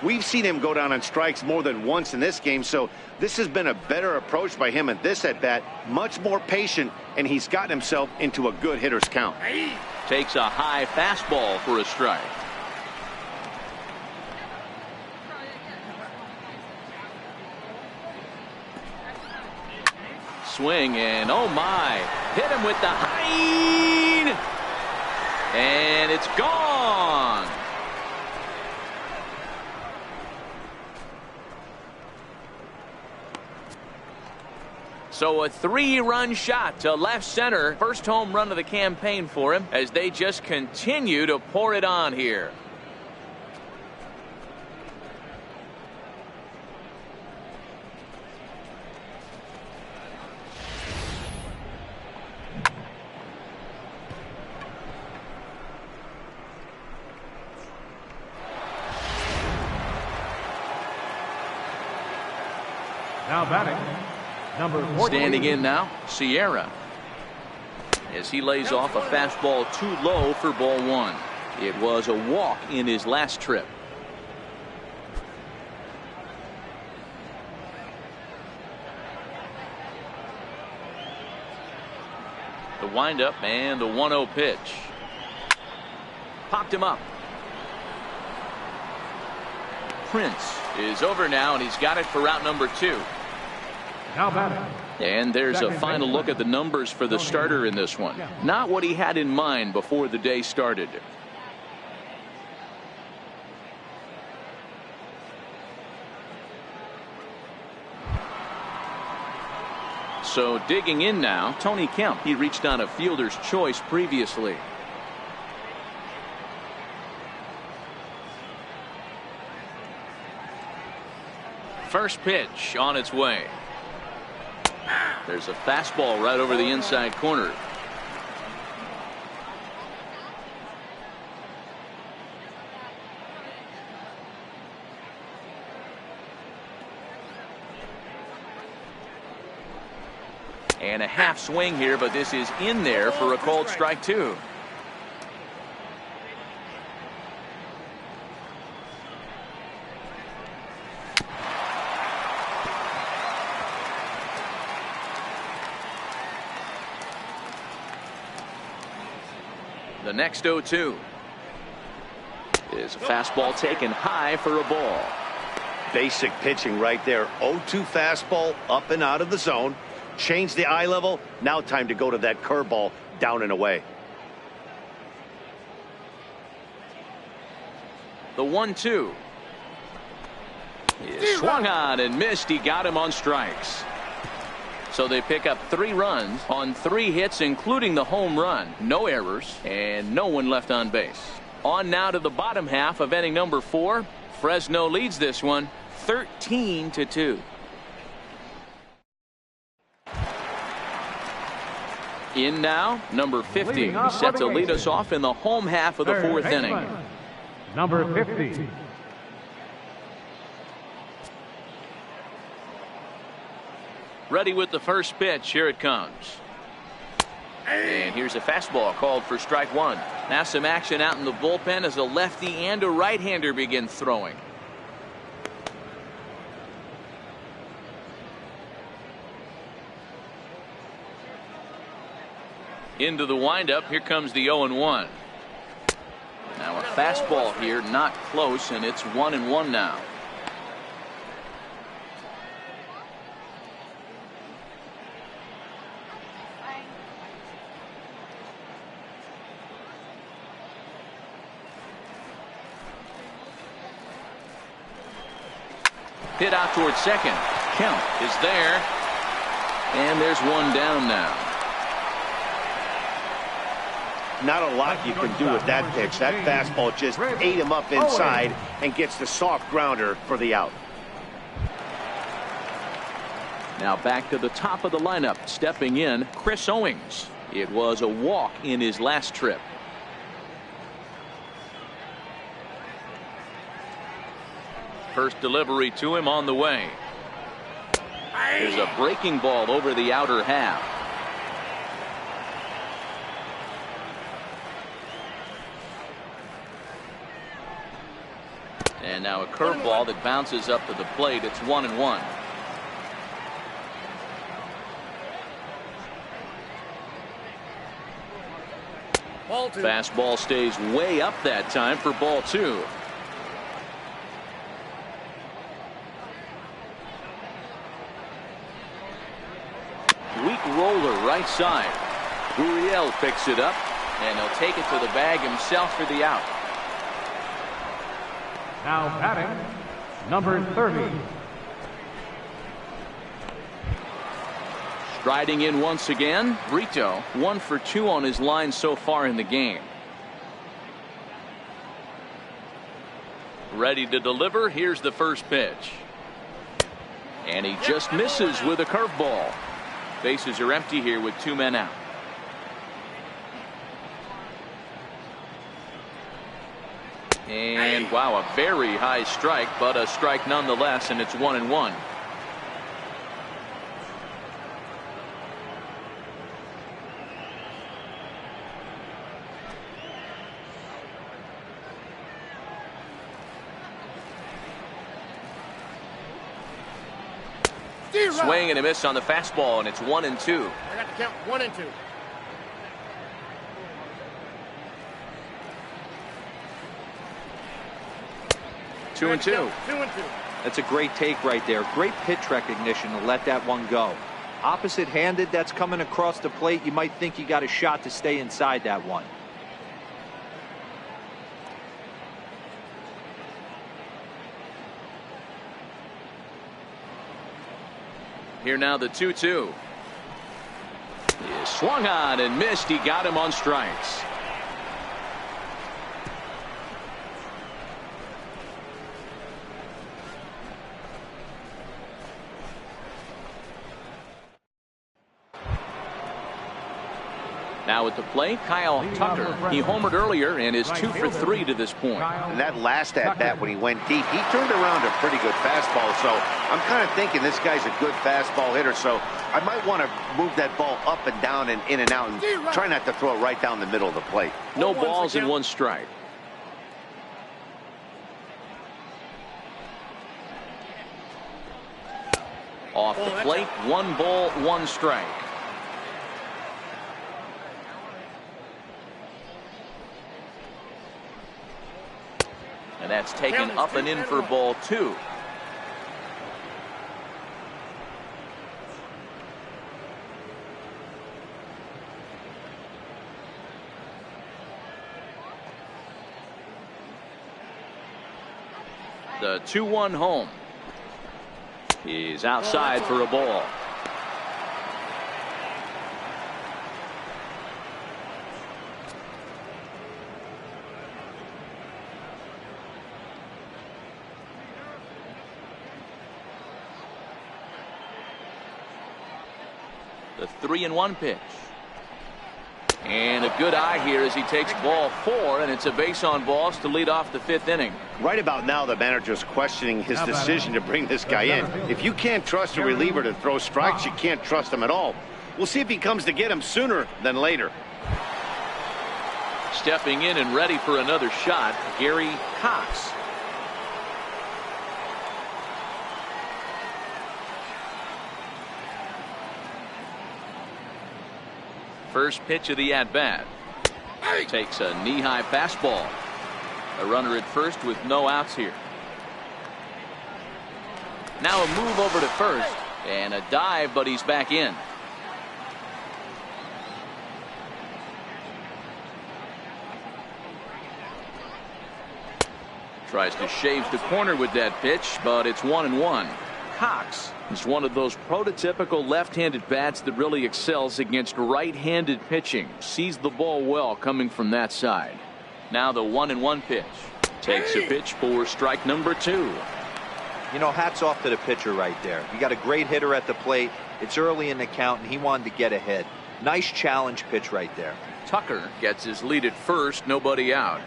We've seen him go down on strikes more than once in this game, so this has been a better approach by him at this at-bat. Much more patient, and he's gotten himself into a good hitter's count. Takes a high fastball for a strike. Swing and oh my, hit him with the high, and it's gone. So a 3-run shot to left center. First home run of the campaign for him as they just continue to pour it on here. Now batting, number 14. Standing in now, Sierra. As he lays off a fastball too low for ball 1. It was a walk in his last trip. The windup and the 1-0 pitch. Popped him up. Prince is over now, and he's got it for route number 2. Now batting. And there's a final look at the numbers for the starter in this one. Not what he had in mind before the day started. So digging in now, Tony Kemp. He reached on a fielder's choice previously. First pitch on its way. There's a fastball right over the inside corner. And a half swing here, but this is in there for a called strike 2. The next 0-2 is a fastball taken high for a ball. Basic pitching right there. 0-2 fastball up and out of the zone. Change the eye level. Now time to go to that curveball down and away. The 1-2 is swung on and missed. He got him on strikes. So they pick up 3 runs on 3 hits, including the home run. No errors and no one left on base. On now to the bottom half of inning number 4. Fresno leads this one 13-2. In now, number 50. He's set to lead us off in the home half of the 4th inning. Number 50. Ready with the first pitch. Here it comes. And here's a fastball called for strike 1. Now some action out in the bullpen as a lefty and a right-hander begin throwing. Into the windup. Here comes the 0-1. Now a fastball here, not close, and it's 1-1 now. Hit out towards second. Count is there. And there's one down now. Not a lot you can do with that pitch. That fastball just ate him up inside and gets the soft grounder for the out. Now back to the top of the lineup. Stepping in, Chris Owings. It was a walk in his last trip. First delivery to him on the way. There's a breaking ball over the outer half. And now a curveball that bounces up to the plate. It's 1-1. Fastball stays way up that time for ball 2. Weak roller right side. Gurriel picks it up and he'll take it to the bag himself for the out. Now batting, number 30. Striding in once again, Brito 1 for 2 on his line so far in the game. Ready to deliver. Here's the first pitch. And he just misses with a curveball. Bases are empty here with 2 men out. And wow, a very high strike, but a strike nonetheless, and it's 1-1. Swing and a miss on the fastball, and it's 1-2. I got to count 1 and 2. Two and two. That's a great take right there. Great pitch recognition to let that one go. Opposite handed, that's coming across the plate. You might think you got a shot to stay inside that one. Here now the 2-2. He swung on and missed. He got him on strikes. Now at the plate, Kyle Tucker. He homered earlier and is 2 for 3 to this point. And that last at bat when he went deep, he turned around a pretty good fastball. So I'm kind of thinking this guy's a good fastball hitter. So I might want to move that ball up and down and in and out and try not to throw it right down the middle of the plate. No balls and 1 strike. Off the plate, 1 ball, 1 strike. And that's taken up and in for ball 2. The 2-1 home. He's outside for a ball. The 3-1 pitch. And a good eye here as he takes ball 4, and it's a base on balls to lead off the 5th inning. Right about now, the manager's questioning his decision to bring this guy in. If you can't trust a reliever to throw strikes, you can't trust him at all. We'll see if he comes to get him sooner than later. Stepping in and ready for another shot, Gary Cox. First pitch of the at-bat. Takes a knee-high fastball. A runner at first with no outs here. Now a move over to first. And a dive, but he's back in. Tries to shave the corner with that pitch, but it's 1-1. Cox is one of those prototypical left-handed bats that really excels against right-handed pitching. Sees the ball well coming from that side. Now the 1-1 pitch. Takes a pitch for strike number 2. You know, hats off to the pitcher right there. You got a great hitter at the plate. It's early in the count, and he wanted to get ahead. Nice challenge pitch right there. Tucker gets his lead at first, nobody out.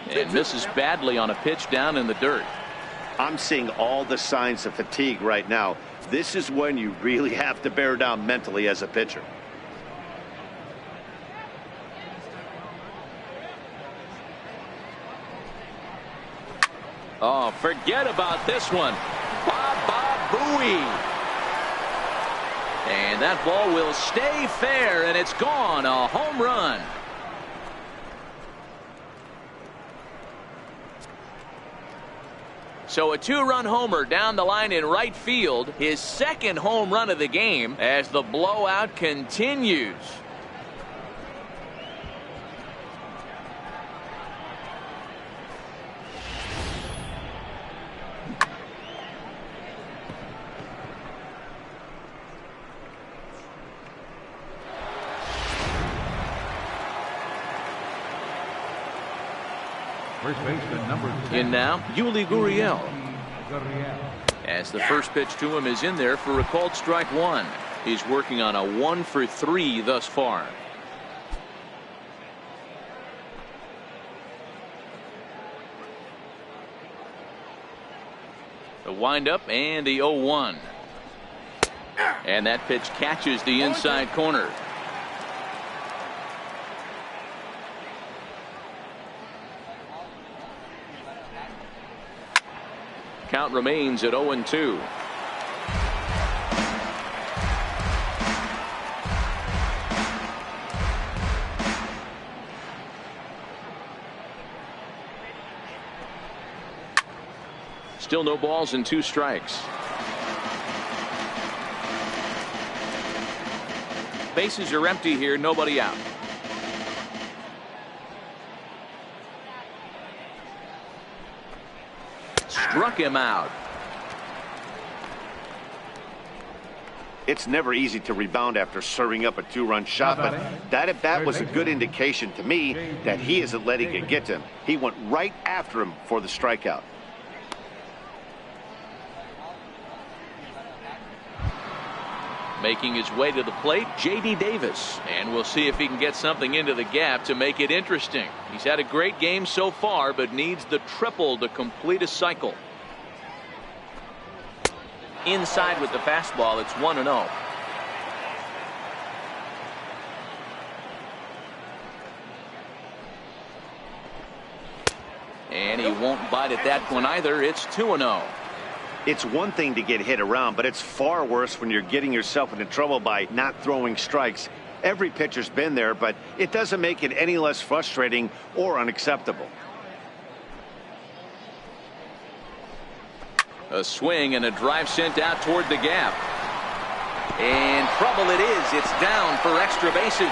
And misses badly on a pitch down in the dirt. I'm seeing all the signs of fatigue right now. This is when you really have to bear down mentally as a pitcher. Oh, forget about this one. Baba Booey. And that ball will stay fair, and it's gone. A home run. So a 2-run homer down the line in right field. His second home run of the game as the blowout continues. First baseman number 10. In now, Yuli Gurriel. As the first pitch to him is in there for a called strike 1. He's working on a 1-for-3 thus far. The windup and the 0-1. And that pitch catches the inside corner. Count remains at 0-2. Still no balls and 2 strikes. Bases are empty here, nobody out. Struck him out. It's never easy to rebound after serving up a 2-run shot, but that at bat was a good indication to me that he isn't letting it get to him. He went right after him for the strikeout. Making his way to the plate, J.D. Davis. And we'll see if he can get something into the gap to make it interesting. He's had a great game so far, but needs the triple to complete a cycle. Inside with the fastball, it's 1-0. And he won't bite at that one either. It's 2-0. It's one thing to get hit around, but it's far worse when you're getting yourself into trouble by not throwing strikes. Every pitcher's been there, but it doesn't make it any less frustrating or unacceptable. A swing and a drive sent out toward the gap. And trouble it is. It's down for extra bases.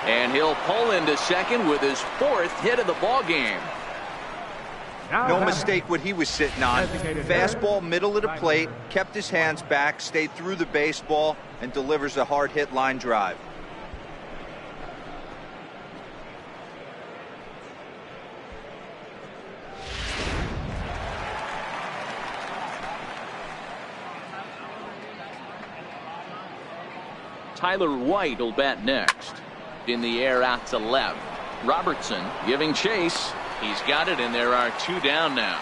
And he'll pull into second with his 4th hit of the ball game. No mistake what he was sitting on. Fastball, middle of the plate, kept his hands back, stayed through the baseball, and delivers a hard hit line drive. Tyler White will bat next. In the air out to left. Robertson giving chase. He's got it, and there are 2 down now.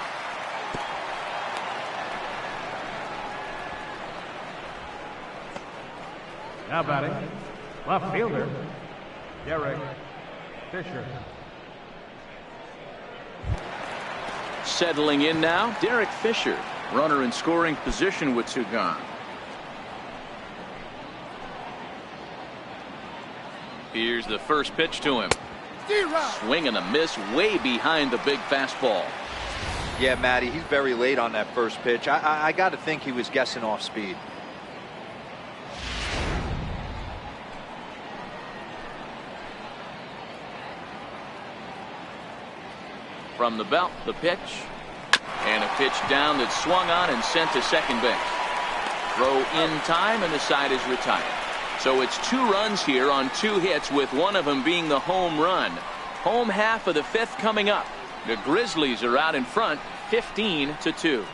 Now batting, left fielder, Derek Fisher. Settling in now, Derek Fisher. Runner in scoring position with 2 gone. Here's the first pitch to him. Swing and a miss way behind the big fastball. Yeah, Matty, he's very late on that first pitch. I got to think he was guessing off speed. From the belt, the pitch. And a pitch down that swung on and sent to second base. Throw in time, and the side is retired. So it's 2 runs here on 2 hits, with one of them being the home run. Home half of the 5th coming up. The Grizzlies are out in front, 15-2.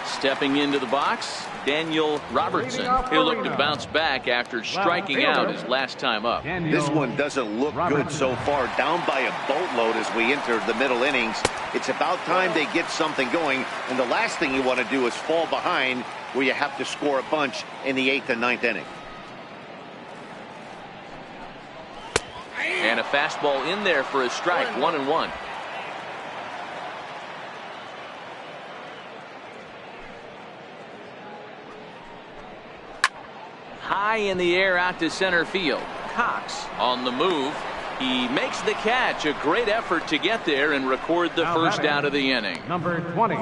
Stepping into the box, Daniel Robertson. He'll look to bounce back after striking out his last time up. This one doesn't look good so far. Down by a boatload as we enter the middle innings. It's about time they get something going, and the last thing you want to do is fall behind where you have to score a bunch in the 8th and 9th inning. And a fastball in there for a strike, 1-1. High in the air out to center field. Cox on the move. He makes the catch. A great effort to get there and record the first out of the inning. Number 20.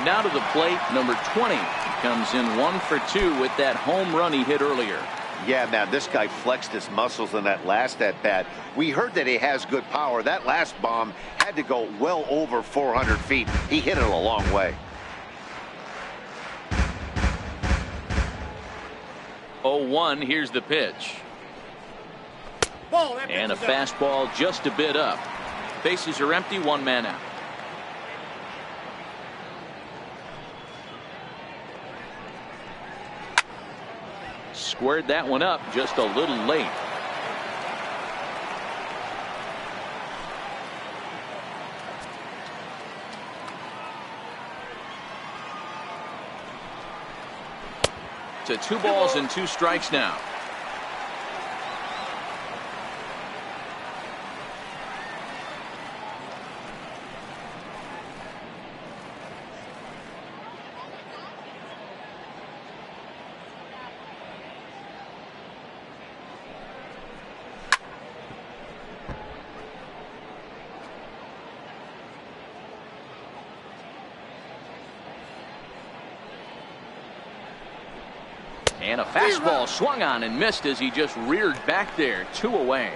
Now to the plate, number 20. He comes in 1 for 2 with that home run he hit earlier. Yeah, man, this guy flexed his muscles in that last at-bat. We heard that he has good power. That last bomb had to go well over 400 feet. He hit it a long way. 0-1, here's the pitch. And a fastball just a bit up. Bases are empty, 1 man out. Squared that one up just a little late. To 2 balls and 2 strikes now. And a fastball swung on and missed as he just reared back there. 2 away.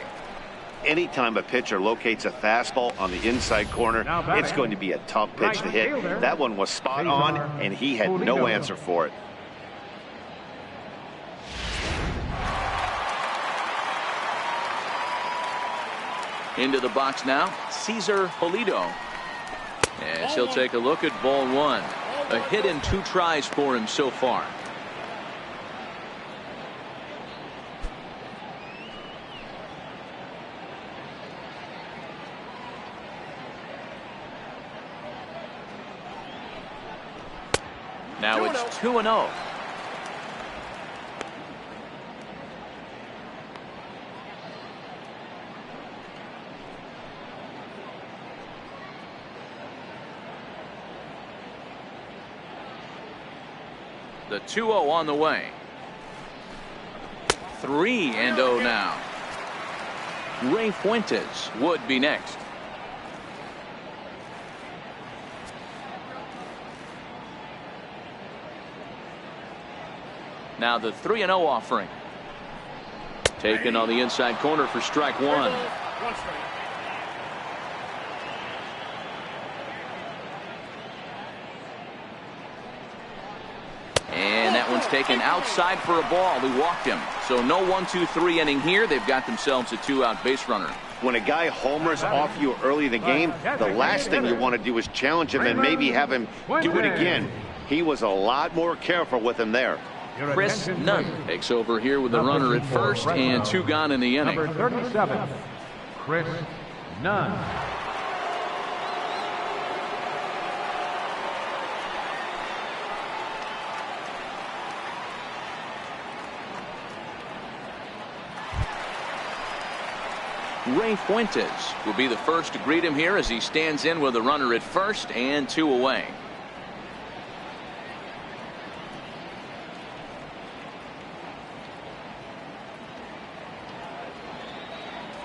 Anytime a pitcher locates a fastball on the inside corner, it's going to be a tough pitch to hit. That one was spot on, and he had no answer for it. Into the box now, Cesar Pulido. As he'll take a look at ball 1. A hit in 2 tries for him so far. Now it's 2-0. The 2-0 on the way. 3-0 now. Ray Fuentes would be next. Now the 3-0 offering. Taken on the inside corner for strike one. One strike. And that one's taken outside for a ball. He walked him. So no 1-2-3 inning here. They've got themselves a 2-out base runner. When a guy homers off you early in the game, the last thing you want to do is challenge him and maybe have him do it again. He was a lot more careful with him there. Chris Nunn takes over here with the runner at first and 2 gone in the inning. Number 37, Chris Nunn. Ray Fuentes will be the first to greet him here as he stands in with the runner at first and 2 away.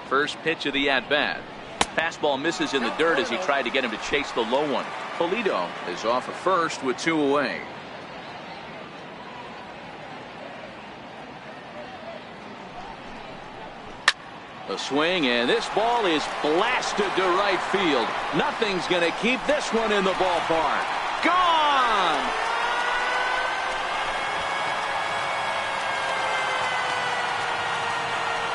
First pitch of the at-bat. Fastball misses in the dirt as he tried to get him to chase the low one. Polito is off at first with 2 away. A swing, and this ball is blasted to right field. Nothing's going to keep this one in the ballpark. Gone!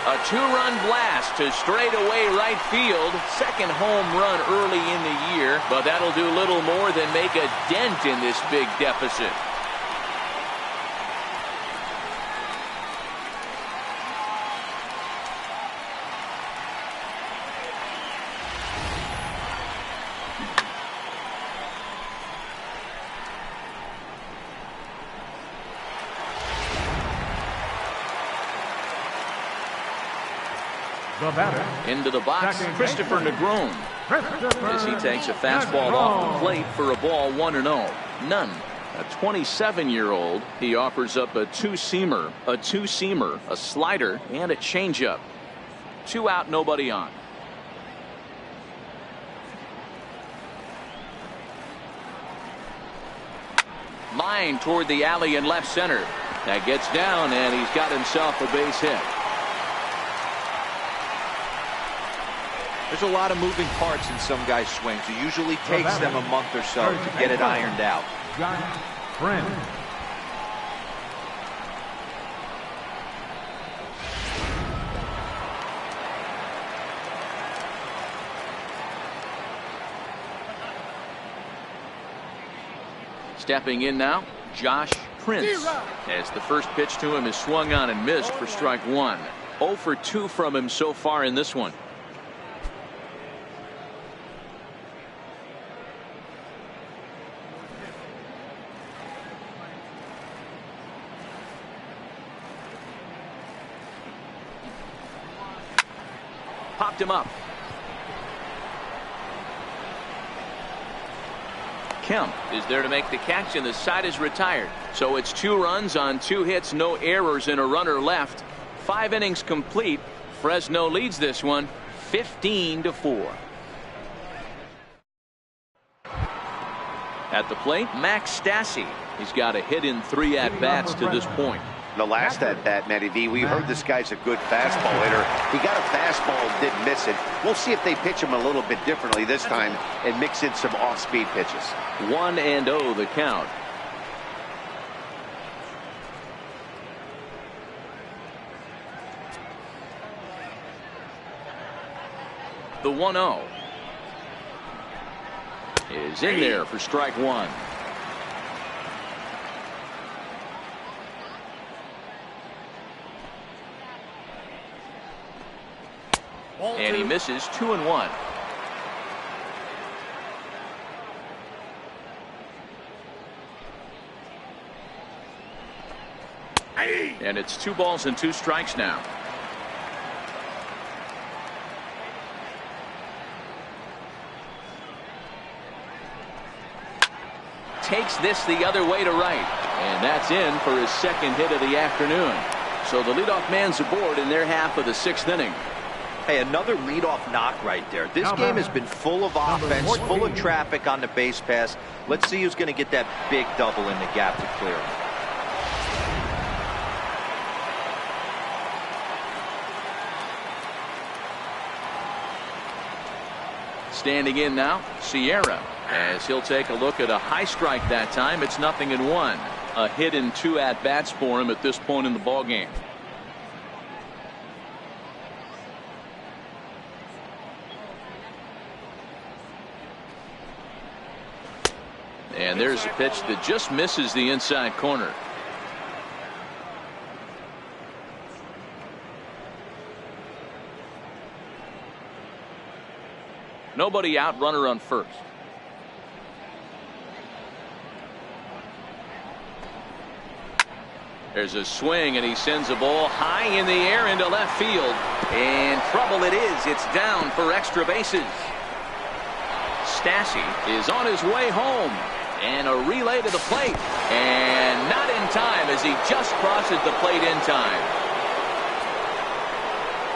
A 2-run blast to straightaway right field. Second home run early in the year, but that'll do little more than make a dent in this big deficit. The batter. Into the box, Christopher Negron, as he takes a fastball off the plate for a ball 1-0. Nunn, a 27-year-old, he offers up a two-seamer, a slider, and a changeup. 2 out, nobody on. Line toward the alley in left center. That gets down, and he's got himself a base hit. There's a lot of moving parts in some guys' swings. It usually takes them a month or so to get it ironed out. John Friend. Stepping in now, Josh Prince, as the first pitch to him is swung on and missed for strike one. 0 for 2 from him so far in this one. Popped him up. Kemp is there to make the catch, and the side is retired. So it's 2 runs on 2 hits, no errors, and a runner left. 5 innings complete. Fresno leads this one 15-4. At the plate, Max Stassi. He's got a hit in 3 at-bats to this point. The last at-bat, Matty V, we heard this guy's a good fastball hitter. He got a fastball and didn't miss it. We'll see if they pitch him a little bit differently this time and mix in some off-speed pitches. 1-0 the count. The 1-0 is in there for strike one. And he misses 2-1. And it's 2 balls and 2 strikes now. Takes this the other way to right. And that's in for his second hit of the afternoon. So the leadoff man's aboard in their half of the 6th inning. Hey, another leadoff knock right there. This game has been full of offense, full of traffic on the base pass. Let's see who's going to get that big double in the gap to clear him. Standing in now, Sierra, as he'll take a look at a high strike that time. It's 0-1. A hit in 2 at-bats for him at this point in the ballgame. And there's a pitch that just misses the inside corner. Nobody out, runner on first. There's a swing, and he sends a ball high in the air into left field. And trouble it is. It's down for extra bases. Stassi is on his way home. And a relay to the plate. And not in time as he just crosses the plate in time.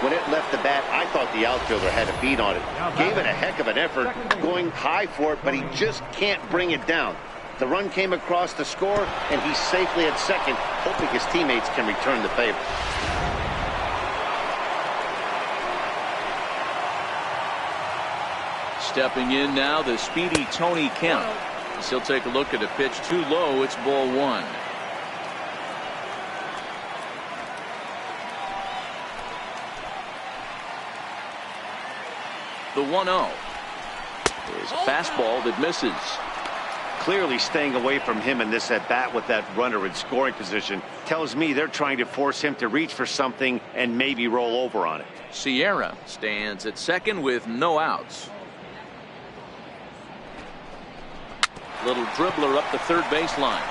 When it left the bat, I thought the outfielder had a beat on it. Gave it a heck of an effort, going high for it, but he just can't bring it down. The run came across to score, and he's safely at second, hoping his teammates can return the favor. Stepping in now, the speedy Tony Kemp. He'll take a look at a pitch too low. It's ball 1. The 1-0 is a fastball that misses. Clearly staying away from him in this at-bat with that runner in scoring position tells me they're trying to force him to reach for something and maybe roll over on it. Sierra stands at second with no outs. Little dribbler up the third baseline.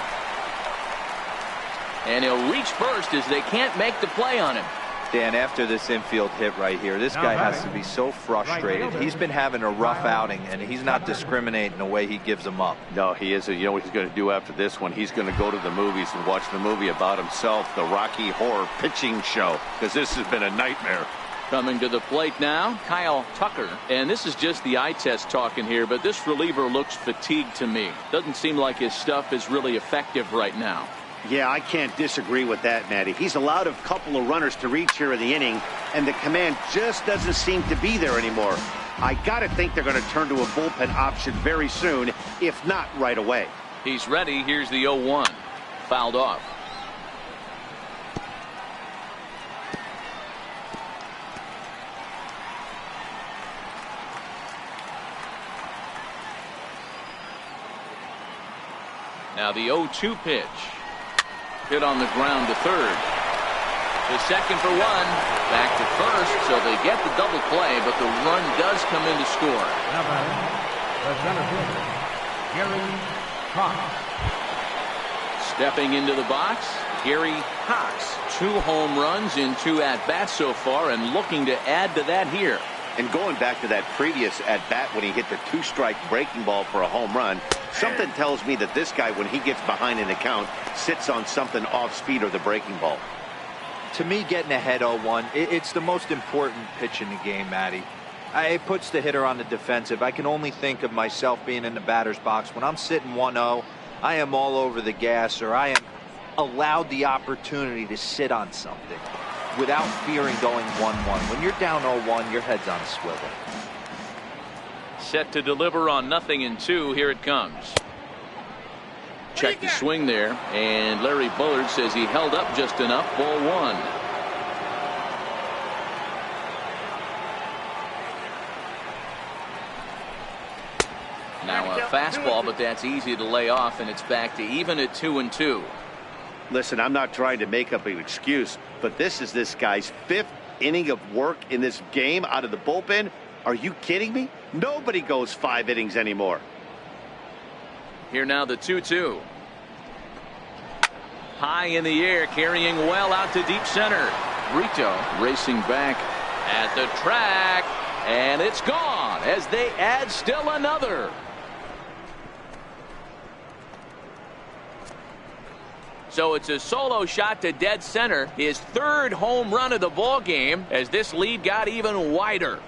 And he'll reach first as they can't make the play on him. Dan, after this infield hit right here, this guy has to be so frustrated. He's been having a rough outing, and he's not discriminating the way he gives them up. No, he isn't. You know what he's going to do after this one? He's going to go to the movies and watch the movie about himself, the Rocky Horror Pitching Show, because this has been a nightmare. Coming to the plate now, Kyle Tucker. And this is just the eye test talking here, but this reliever looks fatigued to me. Doesn't seem like his stuff is really effective right now. Yeah, I can't disagree with that, Matty. He's allowed a couple of runners to reach here in the inning, and the command just doesn't seem to be there anymore. I got to think they're going to turn to a bullpen option very soon, if not right away. He's ready. Here's the 0-1. Fouled off. Now the 0-2 pitch. Hit on the ground to third. To second for 1. Back to first, so they get the double play, but the run does come in to score. Now batting, the center fielder, Gary Cox. Stepping into the box, Gary Cox. 2 home runs in 2 at-bats so far, and looking to add to that here. And going back to that previous at-bat when he hit the 2-strike breaking ball for a home run, something tells me that this guy, when he gets behind in the count, sits on something off speed or the breaking ball. To me, getting ahead 0-1, it's the most important pitch in the game, Matty. It puts the hitter on the defensive. I can only think of myself being in the batter's box. When I'm sitting 1-0, I am all over the gas, or I am allowed the opportunity to sit on something without fearing going 1-1. When you're down 0-1, your head's on a swivel. Set to deliver on 0-2. Here it comes. Check the swing there, and Larry Bullard says he held up just enough. Ball 1. Now a fastball, but that's easy to lay off, and it's back to even at 2-2. Listen, I'm not trying to make up an excuse, but this is this guy's 5th inning of work in this game out of the bullpen. Are you kidding me? Nobody goes 5 innings anymore. Here now the 2-2. High in the air, carrying well out to deep center. Brito racing back at the track, and it's gone as they add still another. So it's a solo shot to dead center, his third home run of the ball game, as this lead got even wider.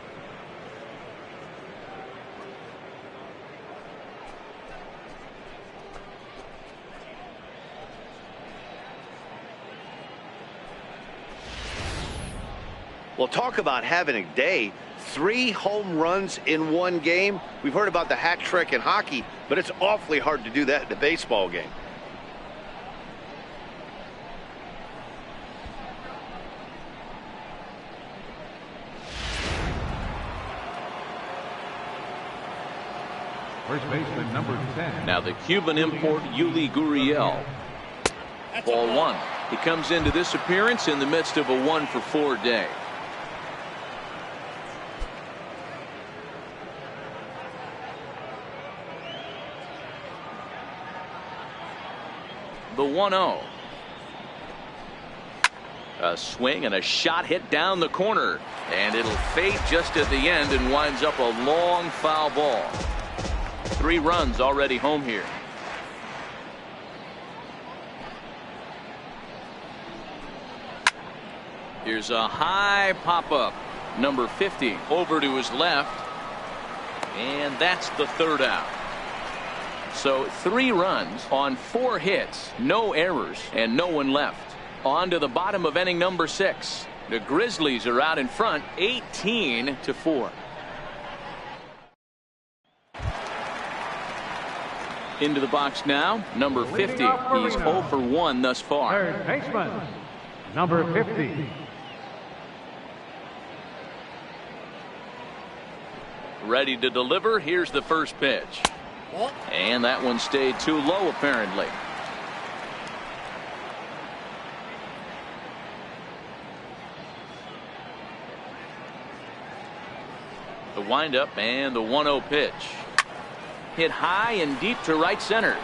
Well, talk about having a day. 3 home runs in one game. We've heard about the hat trick in hockey, but it's awfully hard to do that in a baseball game. First baseman, number 10. Now the Cuban import, Yuli Gurriel. Ball 1. He comes into this appearance in the midst of a 1-for-4 day. The 1-0. A swing and a shot hit down the corner, and it'll fade just at the end and winds up a long foul ball. 3 runs already home here. Here's a high pop-up. Number 50 over to his left, and that's the 3rd out. So 3 runs on 4 hits, no errors, and no one left. On to the bottom of inning number 6. The Grizzlies are out in front, 18-4. Into the box now, number 50. He's 0 for 1 thus far. Third baseman, number 50. Ready to deliver. Here's the first pitch. And that one stayed too low, apparently. The windup and the 1-0 pitch. Hit high and deep to right center.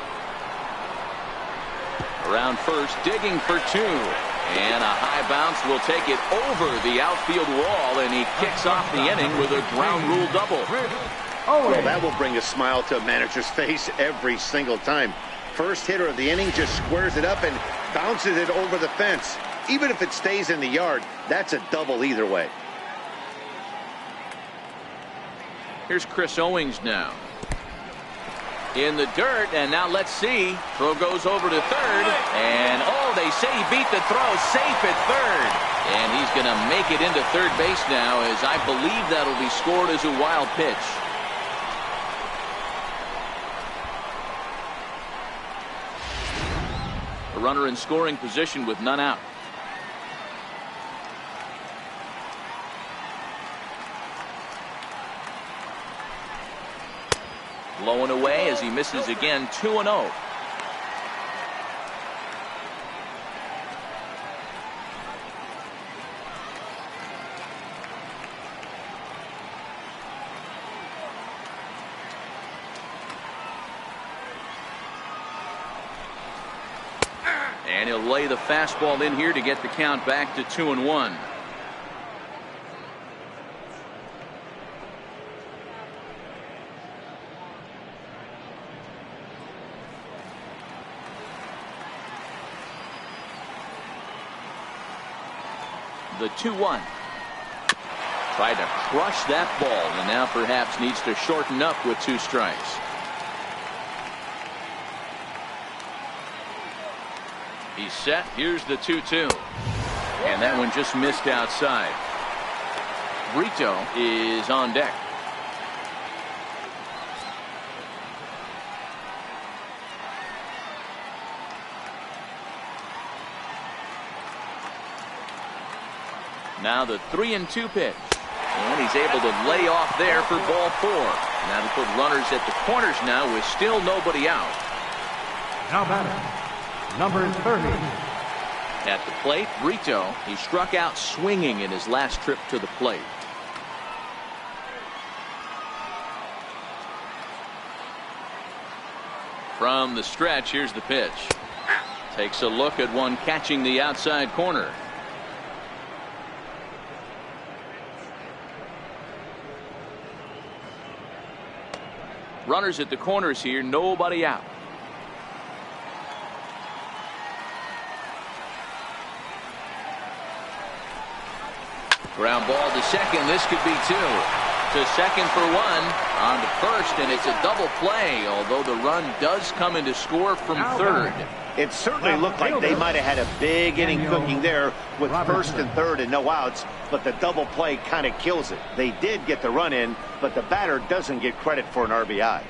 Around first, digging for 2. And a high bounce will take it over the outfield wall, and he kicks off the inning with a ground rule double. Well, that will bring a smile to a manager's face every single time. First hitter of the inning just squares it up and bounces it over the fence. Even if it stays in the yard, that's a double either way. Here's Chris Owings now. In the dirt, and now let's see. Throw goes over to third, and oh, they say he beat the throw, safe at third. And he's going to make it into third base now, as I believe that'll be scored as a wild pitch. A runner in scoring position with none out. Low and away as he misses again. 2-0. And he'll lay the fastball in here to get the count back to 2-1. The 2-1. Tried to crush that ball, and now perhaps needs to shorten up with 2 strikes. He's set. Here's the 2-2. And that one just missed outside. Brito is on deck. Now the 3-2 pitch. And he's able to lay off there for ball 4. Now to put runners at the corners now with still nobody out. Now batter, number 30. At the plate, Brito. He struck out swinging in his last trip to the plate. From the stretch, here's the pitch. Takes a look at one catching the outside corner. Runners at the corners here, nobody out. Ground ball to second. This could be two. To second for one. On to first, and it's a double play, although the run does come into score from third. It certainly looked like they might have had a big inning cooking there with first and third and no outs, but the double play kind of kills it. They did get the run in, but the batter doesn't get credit for an RBI.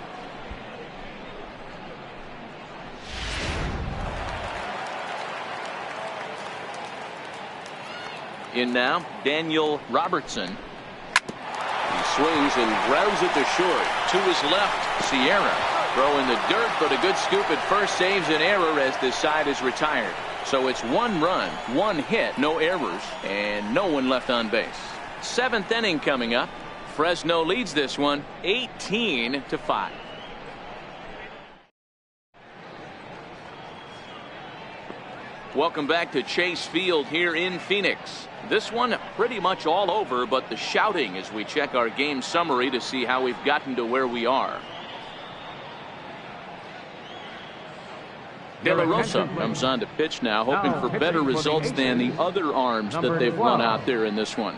In now, Daniel Robertson. He swings and rounds it to short. To his left, Sierra. Throw in the dirt, but a good scoop at first saves an error as this side is retired. So it's one run, one hit, no errors, and no one left on base. Seventh inning coming up. Fresno leads this one 18-5. Welcome back to Chase Field here in Phoenix. This one pretty much all over, but the shouting as we check our game summary to see how we've gotten to where we are. De La Rosa comes on to pitch now, hoping for better results than the other arms that they've run out there in this one.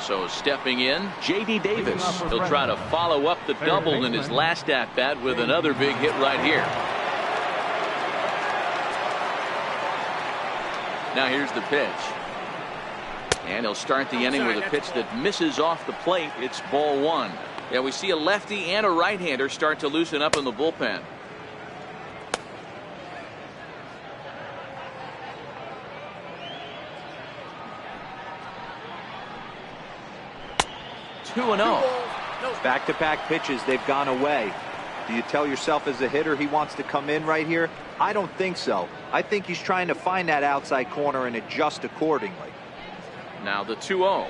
So stepping in, J.D. Davis. He'll try to follow up the double in his last at-bat with another big hit right here. Now here's the pitch. And he'll start the inning with a pitch that misses off the plate. It's ball one. Yeah, we see a lefty and a right-hander start to loosen up in the bullpen. Two and 0. Back-to-back pitches, they've gone away. Do you tell yourself as a hitter he wants to come in right here? I don't think so. I think he's trying to find that outside corner and adjust accordingly. Now the 2-0.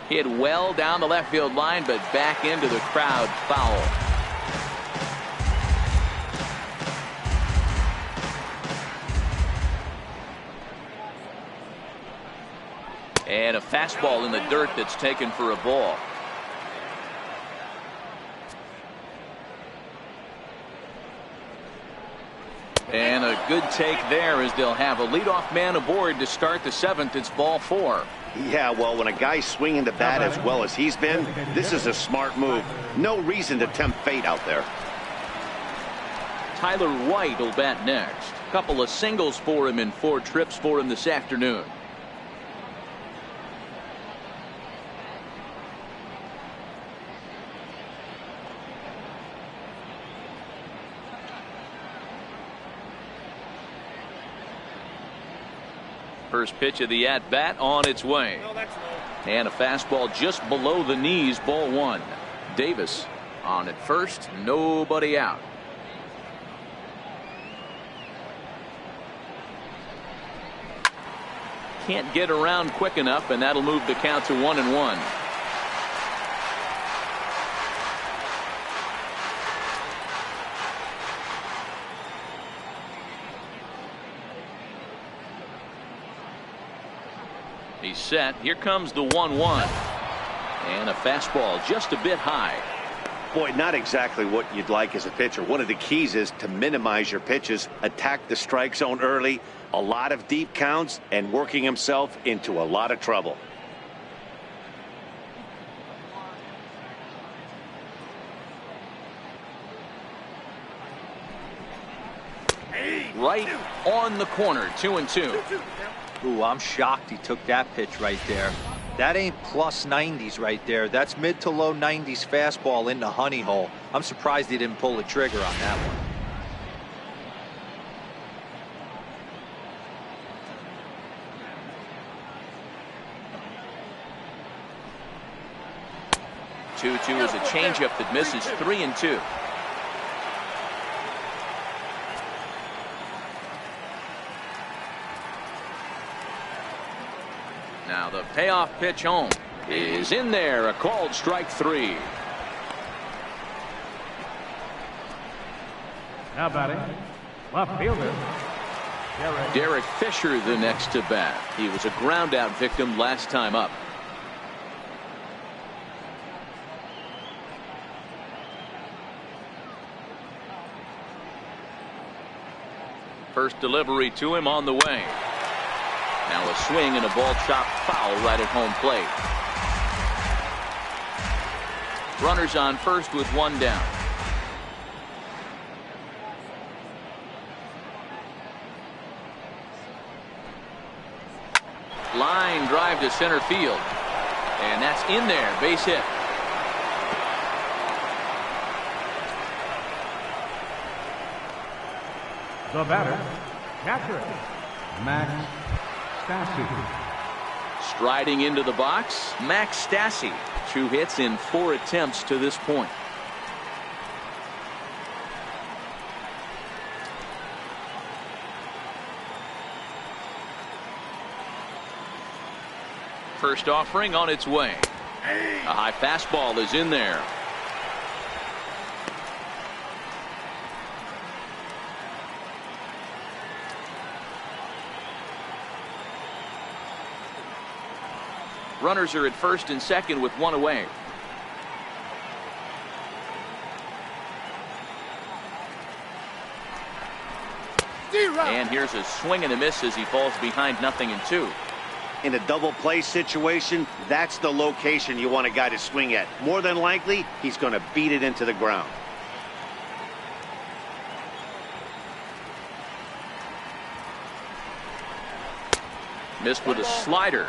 Hit well down the left field line, but back into the crowd, foul. And a fastball in the dirt that's taken for a ball. And a good take there as they'll have a leadoff man aboard to start the seventh. It's ball four. Yeah, well, when a guy's swinging the bat as well as he's been, this is a smart move. No reason to tempt fate out there. Tyler White will bat next. A couple of singles for him in 4 trips for him this afternoon. First pitch of the at-bat on its way. And a fastball just below the knees, ball one. Davis on at first, nobody out. Can't get around quick enough, and that'll move the count to 1-1. He's set. Here comes the 1-1. And a fastball just a bit high. Boy, not exactly what you'd like as a pitcher. One of the keys is to minimize your pitches, attack the strike zone early, a lot of deep counts, and working himself into a lot of trouble. Right on the corner, 2-2. Ooh, I'm shocked he took that pitch right there. That ain't plus 90s right there. That's mid to low 90s fastball in the honey hole. I'm surprised he didn't pull the trigger on that one. Two is a changeup that misses. 3-2. Now the payoff pitch home is in there. A called strike 3. Now batting, left fielder, Derek Fisher the next to bat. He was a ground out victim last time up. First delivery to him on the way. Now a swing and a ball chopped foul right at home plate. Runners on first with one down. Line drive to center field. And that's in there. Base hit. The batter, catcher, Max Stassi. Striding into the box, Max Stassi. 2 hits in 4 attempts to this point. First offering on its way. A high fastball is in there. Runners are at first and second with one away. And here's a swing and a miss as he falls behind 0-2. In a double play situation, that's the location you want a guy to swing at. More than likely, he's going to beat it into the ground. Missed with a slider.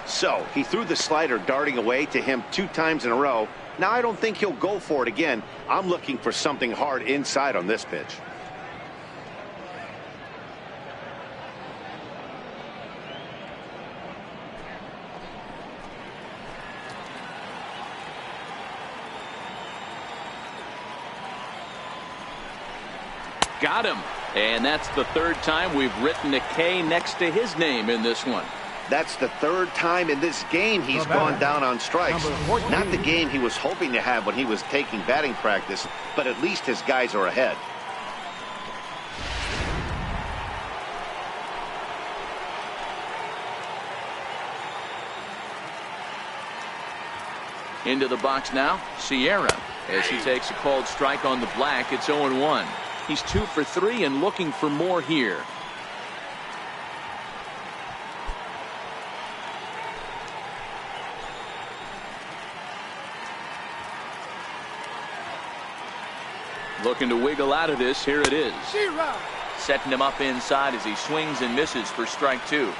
So he threw the slider darting away to him 2 times in a row. Now I don't think he'll go for it again. I'm looking for something hard inside on this pitch. Got him. And that's the 3rd time we've written a K next to his name in this one. That's the 3rd time in this game he's gone down on strikes. Not the game he was hoping to have when he was taking batting practice, but at least his guys are ahead. Into the box now, Sierra. As he takes a called strike on the black, it's 0-1. He's 2 for 3 and looking for more here. Looking to wiggle out of this. Here it is. Setting him up inside as he swings and misses for strike 2.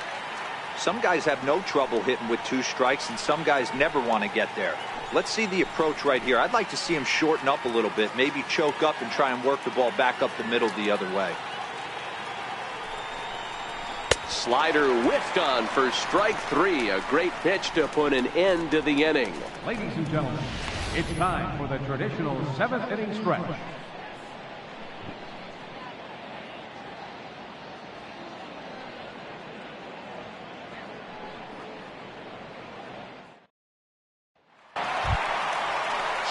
Some guys have no trouble hitting with 2 strikes, and some guys never want to get there. Let's see the approach right here. I'd like to see him shorten up a little bit, maybe choke up and try and work the ball back up the middle the other way. Slider whiffed on for strike 3. A great pitch to put an end to the inning. Ladies and gentlemen, it's time for the traditional 7th inning stretch.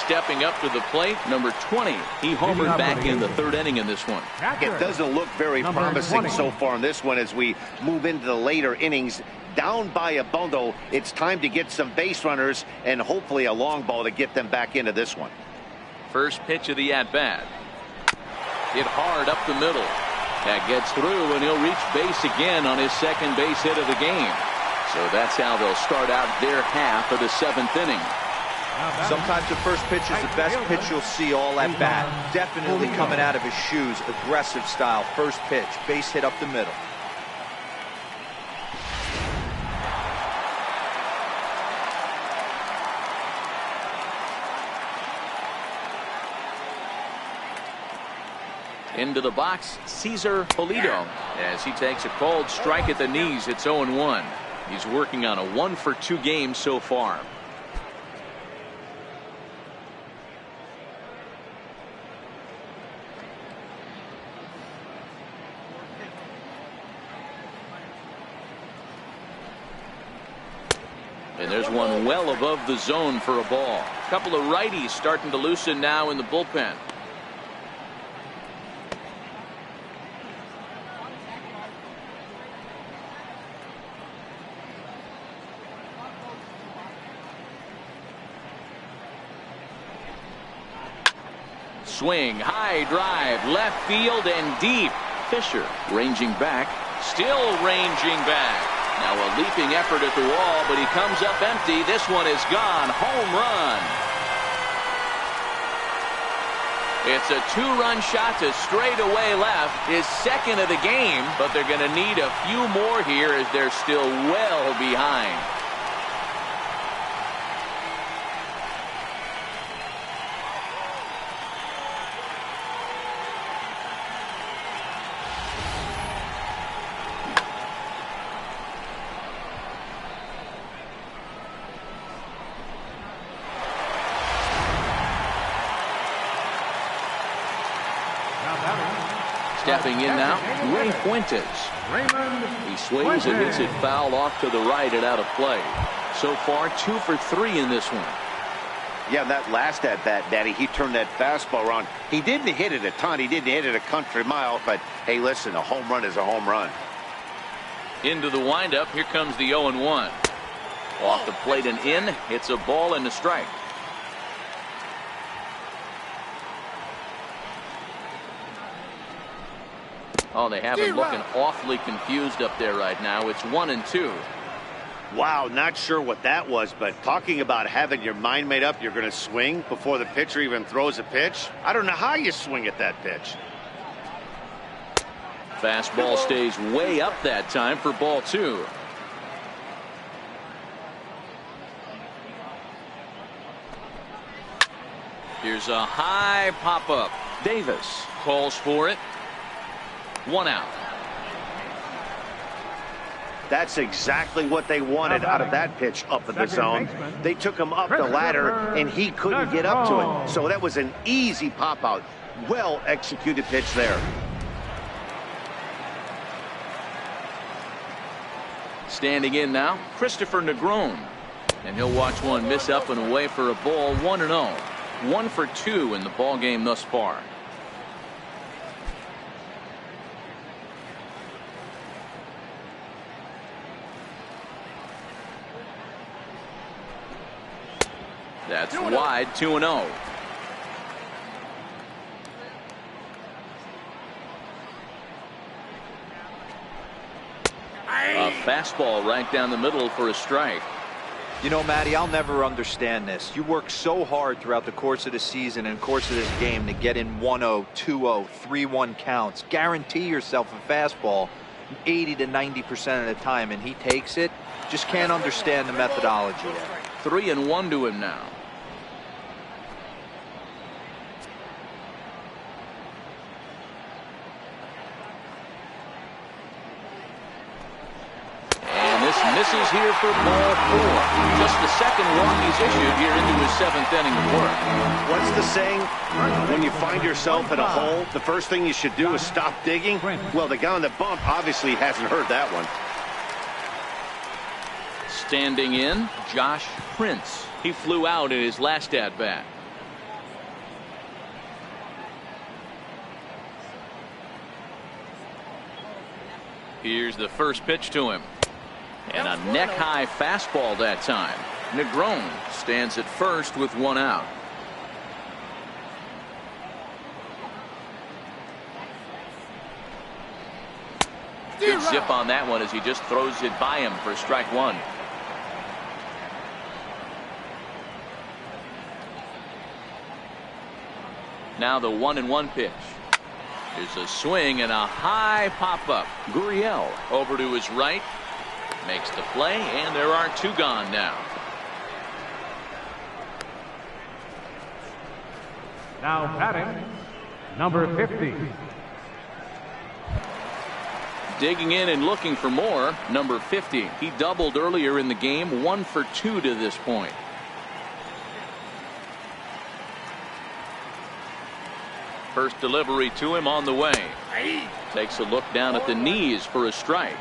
Stepping up to the plate, number 20. He homered back in the 3rd inning in this one. It doesn't look very promising so far in this one as we move into the later innings. Down by a bundle, it's time to get some base runners and hopefully a long ball to get them back into this one. First pitch of the at-bat. Hit hard up the middle. That gets through, and he'll reach base again on his 2nd base hit of the game. So that's how they'll start out their half of the 7th inning. Sometimes the first pitch is the best pitch you'll see all at bat. Definitely coming out of his shoes. Aggressive style. First pitch. Base hit up the middle. Into the box, Cesar Pulido. As he takes a called strike at the knees, it's 0-1. He's working on a 1-for-2 game so far. And there's one well above the zone for a ball. A couple of righties starting to loosen now in the bullpen. Swing, high drive, left field and deep. Fisher ranging back. Still ranging back. Now a leaping effort at the wall, but he comes up empty. This one is gone. Home run. It's a two-run shot to straightaway left. His second of the game, but they're going to need a few more here as they're still well behind. Stepping in now, Ray Fuentes. He sways and hits it foul off to the right and out of play. So far, 2 for 3 in this one. Yeah, that last at bat, Daddy, he turned that fastball around. He didn't hit it a ton. He didn't hit it a country mile. But, hey, listen, a home run is a home run. Into the windup. Here comes the 0-1. Off the plate and in. It's a ball and a strike. Oh, they have him looking awfully confused up there right now. It's 1-2. Wow, not sure what that was, but talking about having your mind made up, you're going to swing before the pitcher even throws a pitch. I don't know how you swing at that pitch. Fastball stays way up that time for ball 2. Here's a high pop-up. Davis calls for it. 1 out. That's exactly what they wanted out of that pitch up in the zone. They took him up the ladder, and he couldn't get up to it. So that was an easy pop-out. Well-executed pitch there. Standing in now, Christopher Negron. And he'll watch one miss up and away for a ball. 1-0. 1 for 2 in the ball game thus far. That's wide. 2-0. A fastball right down the middle for a strike. You know, Matty, I'll never understand this. You work so hard throughout the course of the season and course of this game to get in 1-0, 2-0, 3-1 counts. Guarantee yourself a fastball 80 to 90% of the time, and he takes it. Just can't understand the methodology there. 3-1 to him now. Misses here for ball 4. Just the second walk he's issued here into his 7th inning of work. What's the saying? When you find yourself in a hole, the first thing you should do is stop digging. Well, the guy on the bump obviously hasn't heard that one. Standing in, Josh Prince. He flew out in his last at-bat. Here's the first pitch to him. And a neck-high fastball that time. Negron stands at first with 1 out. Good zip on that one as he just throws it by him for strike 1. Now the 1-1 pitch. There's a swing and a high pop-up. Gurriel over to his right. Makes the play, and there are 2 gone now. Now batting, number 50. Digging in and looking for more, number 50. He doubled earlier in the game, 1 for 2 to this point. First delivery to him on the way. Takes a look down at the knees for a strike.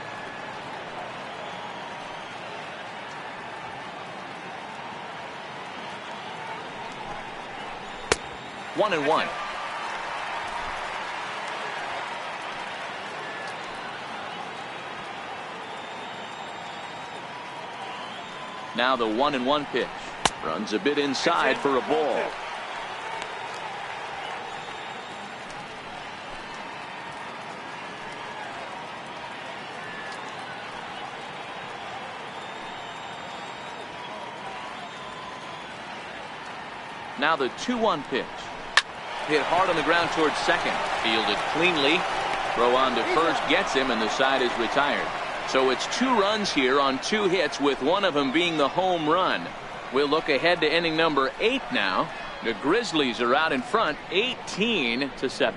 One and one. Now the 1-1 pitch. Runs a bit inside for a ball. Now the 2-1 pitch. Hit hard on the ground towards second. Fielded cleanly. Throw on to first gets him, and the side is retired. So it's 2 runs here on 2 hits, with one of them being the home run. We'll look ahead to inning number 8 now. The Grizzlies are out in front 18-7.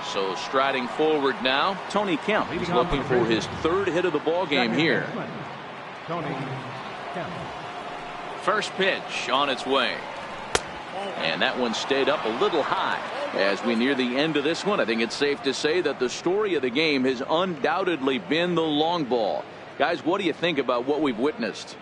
So striding forward now, Tony Kemp. He's looking for his 3rd hit of the ball game here. Tony Kemp. First pitch on its way. And that one stayed up a little high. As we near the end of this one, I think it's safe to say that the story of the game has undoubtedly been the long ball. Guys, what do you think about what we've witnessed?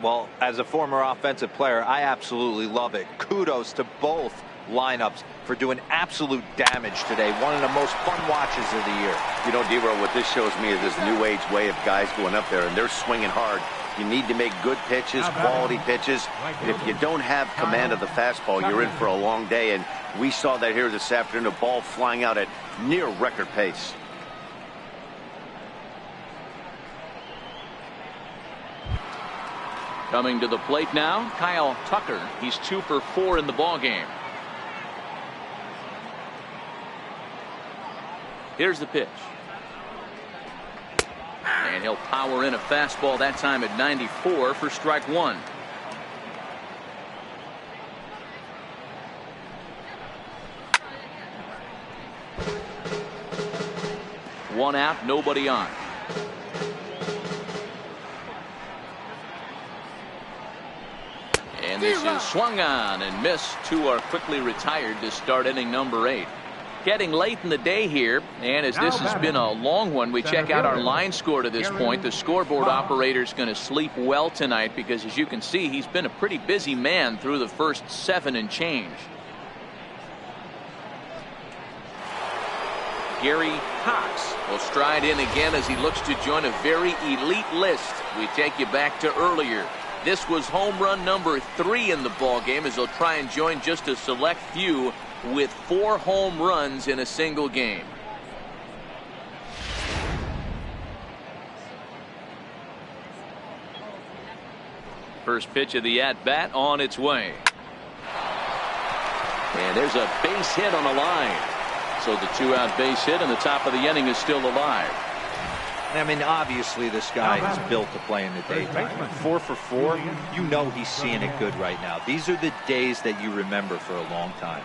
Well, as a former offensive player, I absolutely love it. Kudos to both lineups for doing absolute damage today. One of the most fun watches of the year. You know, D-Roll, what this shows me is this new age way of guys going up there, and they're swinging hard. You need to make good pitches, quality pitches. And if you don't have command of the fastball, you're in for a long day. And we saw that here this afternoon, a ball flying out at near record pace. Coming to the plate now, Kyle Tucker. He's 2 for 4 in the ball game. Here's the pitch. And he'll power in a fastball that time at 94 for strike 1. One out, nobody on. And this is swung on and missed. 2 are quickly retired to start inning number 8. Getting late in the day here, and as this has been a long one, we check out our line score to this point. The scoreboard operator's going to sleep well tonight because, as you can see, he's been a pretty busy man through the first 7 and change. Gary Cox will stride in again as he looks to join a very elite list. We take you back to earlier. This was home run number 3 in the ball game, as he'll try and join just a select few with 4 home runs in a single game. First pitch of the at-bat on its way. And there's a base hit on the line. So the 2-out base hit, and the top of the inning is still alive. I mean, obviously this guy is built to play in the daytime. 4 for 4, you know he's seeing it good right now. These are the days that you remember for a long time.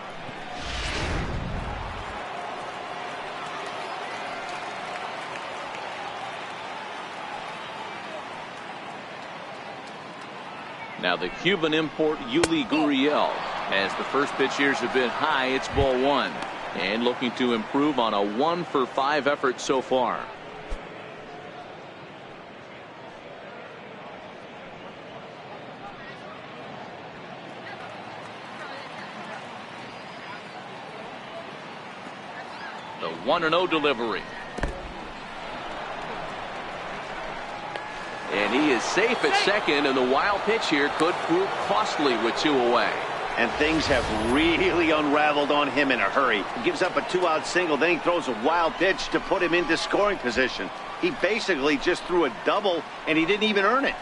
Now the Cuban import Yuli Gurriel, as the first pitch here is a bit high. It's ball 1, and looking to improve on a 1 for 5 effort so far. The 1-0 delivery. And he is safe at second, and the wild pitch here could prove costly with 2 away. And things have really unraveled on him in a hurry. He gives up a 2-out single, then he throws a wild pitch to put him into scoring position. He basically just threw a double, and he didn't even earn it.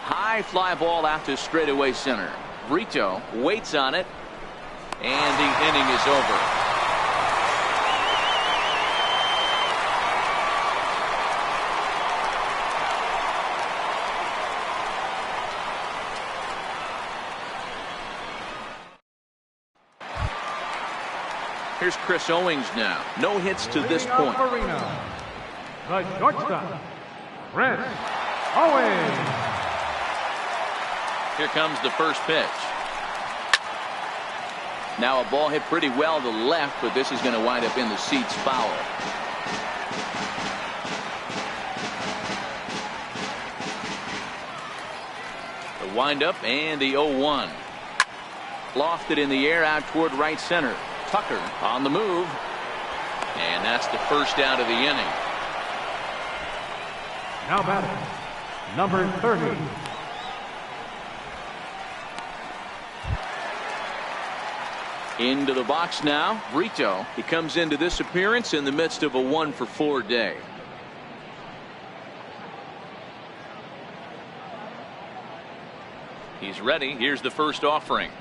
High fly ball out to straightaway center. Brito waits on it, and the inning is over. Here's Chris Owings now. No hits to this point. The shortstop, Chris Owings. Here comes the first pitch. Now a ball hit pretty well to the left, but this is going to wind up in the seats foul. The windup and the 0-1. Lofted in the air out toward right center. Tucker on the move. And that's the first out of the inning. Now batting, number 30. Into the box now, Brito. He comes into this appearance in the midst of a 1-for-4 day. He's ready. Here's the first offering.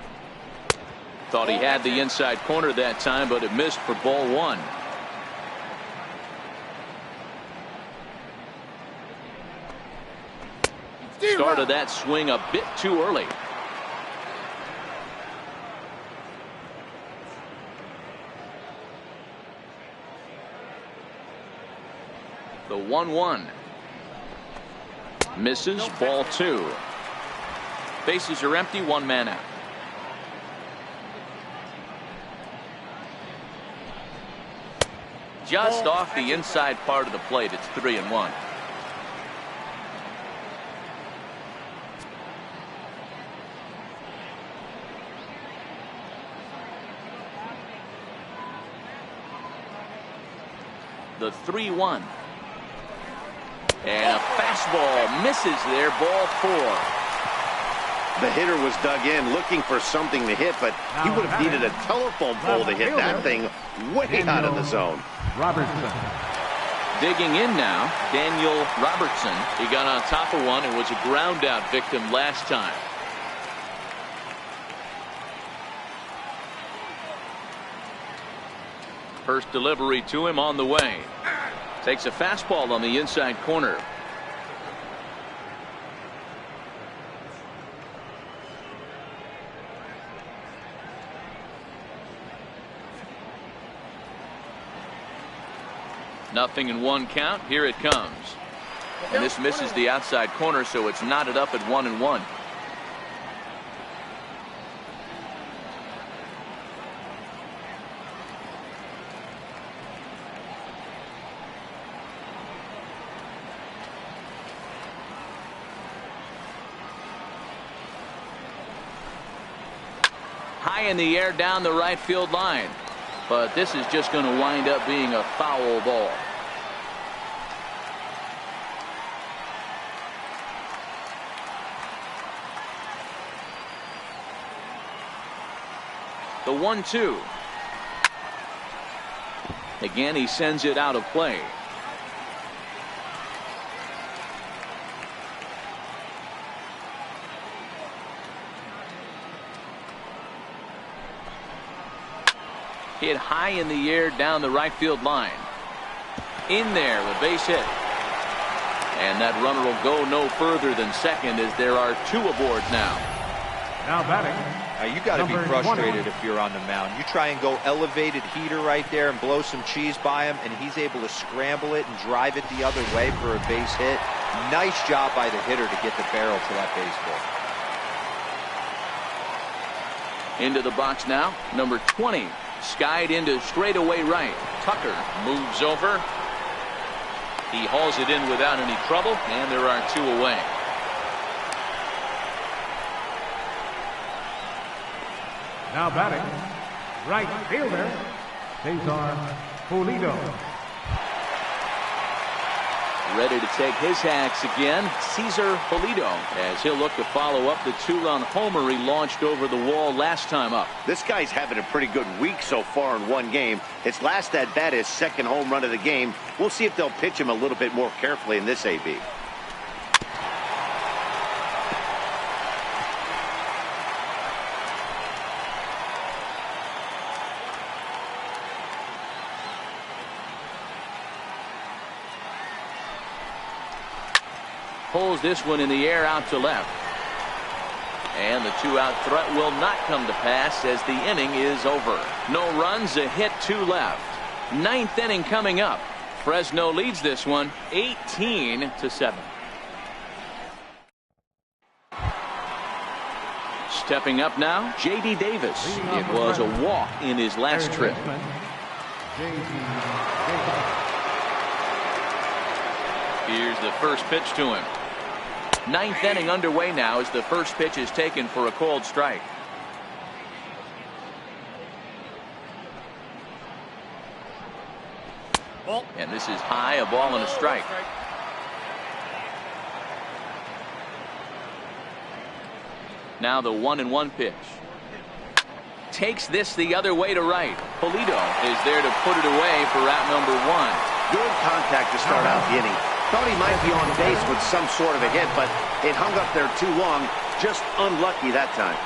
Thought he had the inside corner that time, but it missed for ball 1. Started that swing a bit too early. The 1-1. Misses, ball 2. Bases are empty, 1 man out. Just off the inside part of the plate. It's 3-1. The 3-1. And a fastball misses there, ball 4. The hitter was dug in looking for something to hit, but he would have needed a telephone pole to hit that thing way out of the zone. Robertson. Digging in now, Daniel Robertson. He got on top of one and was a ground out victim last time. First delivery to him on the way. Takes a fastball on the inside corner. Nothing in 1 count. Here it comes. And this misses the outside corner, so it's knotted up at 1-1. High in the air down the right field line. But this is just going to wind up being a foul ball. The 1-2. Again, he sends it out of play. Hit high in the air down the right field line. In there, a base hit. And that runner will go no further than second as there are 2 aboard now. Now batting. Now you got to be frustrated 21. if you're on the mound. You try and go elevated heater right there and blow some cheese by him, and he's able to scramble it and drive it the other way for a base hit. Nice job by the hitter to get the barrel to that baseball. Into the box now, number 20. Skied into straightaway right. Tucker moves over. He hauls it in without any trouble, and there are 2 away. Now batting. Right fielder. Cesar Pulido. Ready to take his hacks again, Cesar Pulido, as he'll look to follow up the 2-run homer he launched over the wall last time up. This guy's having a pretty good week so far in 1 game. His last at bat, his 2nd home run of the game. We'll see if they'll pitch him a little bit more carefully in this AB. Pulls this one in the air out to left. And the 2-out threat will not come to pass as the inning is over. No runs, a hit, 2 left. 9th inning coming up. Fresno leads this one 18-7. Stepping up now, J.D. Davis. It was a walk in his last trip. Here's the first pitch to him. 9th inning underway now as the first pitch is taken for a called strike. And this is high, a ball and a strike. Now the 1-1 pitch. takes this the other way to right. Polito is there to put it away for out number 1. Good contact to start out the inning. Thought he might be on base with some sort of a hit, but it hung up there too long. Just unlucky that time.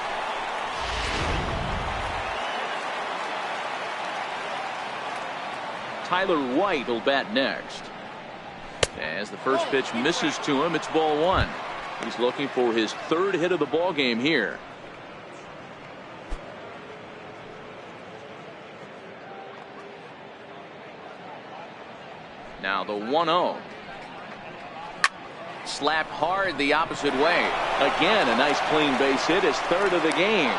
Tyler White will bat next. As the first pitch misses to him, it's ball 1. He's looking for his 3rd hit of the ball game here. Now the 1-0. Slapped hard the opposite way. Again, a nice clean base hit, his 3rd of the game.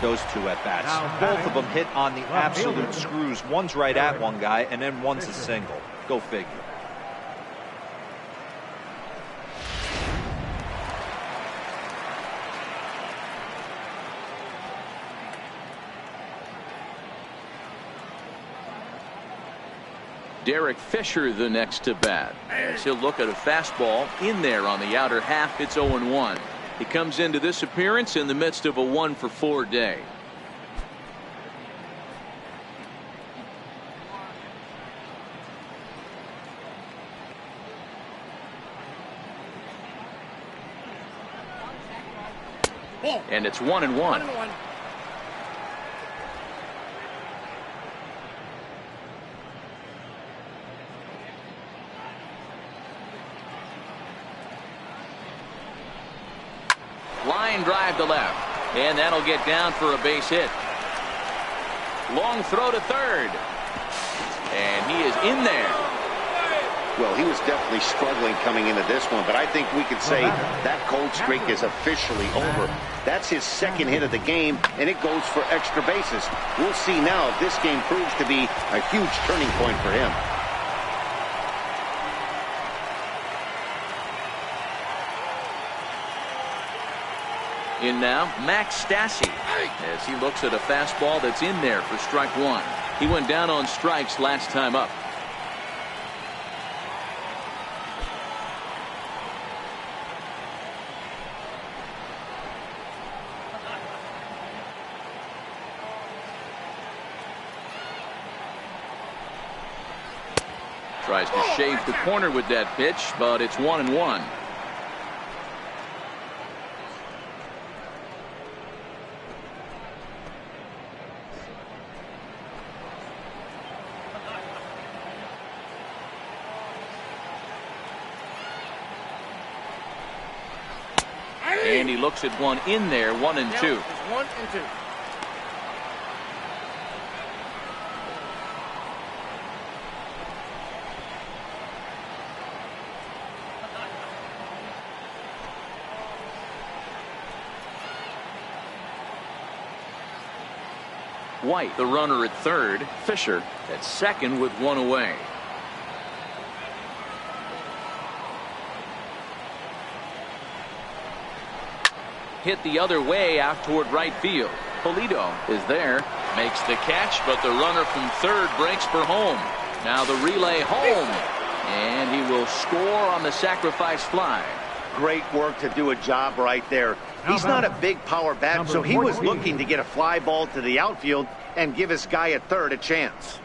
Those 2 at bats. Both of them hit on the absolute screws. One's right at one guy, and then one's a single. Go figure. Derek Fisher the next to bat. As he'll look at a fastball in there on the outer half. It's 0-1. He comes into this appearance in the midst of a 1-for-4 day. And it's 1-1. Line drive to left, and that'll get down for a base hit. Long throw to third, and he is in there. Well, he was definitely struggling coming into this one, but I think we could say that cold streak is officially over. That's his 2nd hit of the game, and it goes for extra bases. We'll see now if this game proves to be a huge turning point for him. In now, Max Stassi, as he looks at a fastball that's in there for strike 1. He went down on strikes last time up. Tries to shave the corner with that pitch, but it's 1-1. And he looks at one in there, 1-2. 1-2. White, the runner at third. Fisher at second with 1 away. Hit the other way out toward right field. Polito is there, makes the catch, but the runner from third breaks for home. Now the relay home, and he will score on the sacrifice fly. Great work to do a job right there. He's not a big power bat, so he was looking to get a fly ball to the outfield and give his guy at third a chance.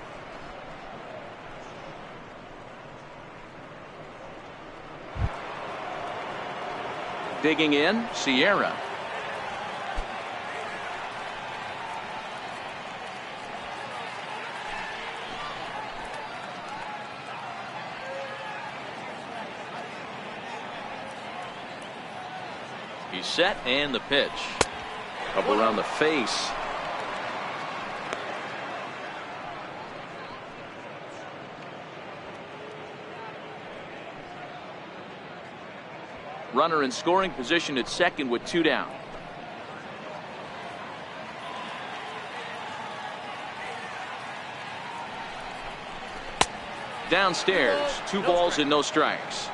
Digging in, Sierra. He's set, and the pitch. Up around the face. Runner in scoring position at second with 2 down. Downstairs, 2 balls and no strikes.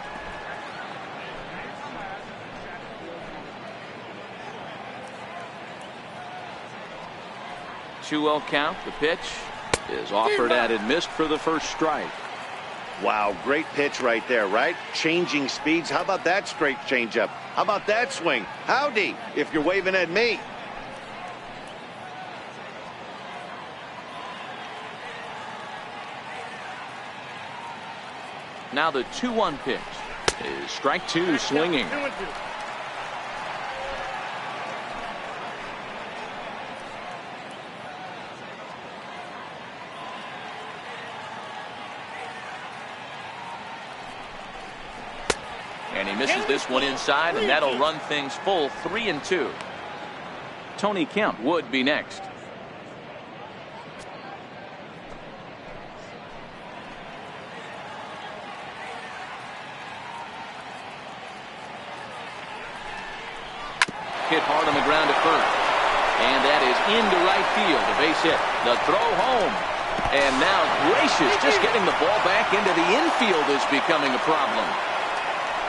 2-0 count. The pitch is offered at and missed for the first strike. Wow, great pitch right there, right? Changing speeds. How about that straight changeup? How about that swing? Howdy, if you're waving at me. Now the 2-1 pitch is strike two, swinging. 2-2. And he misses this one inside, and that'll run things full 3-2. Tony Kemp would be next. Hit hard on the ground to first. And that is into right field. A base hit. The throw home. And now, gracious, just getting the ball back into the infield is becoming a problem.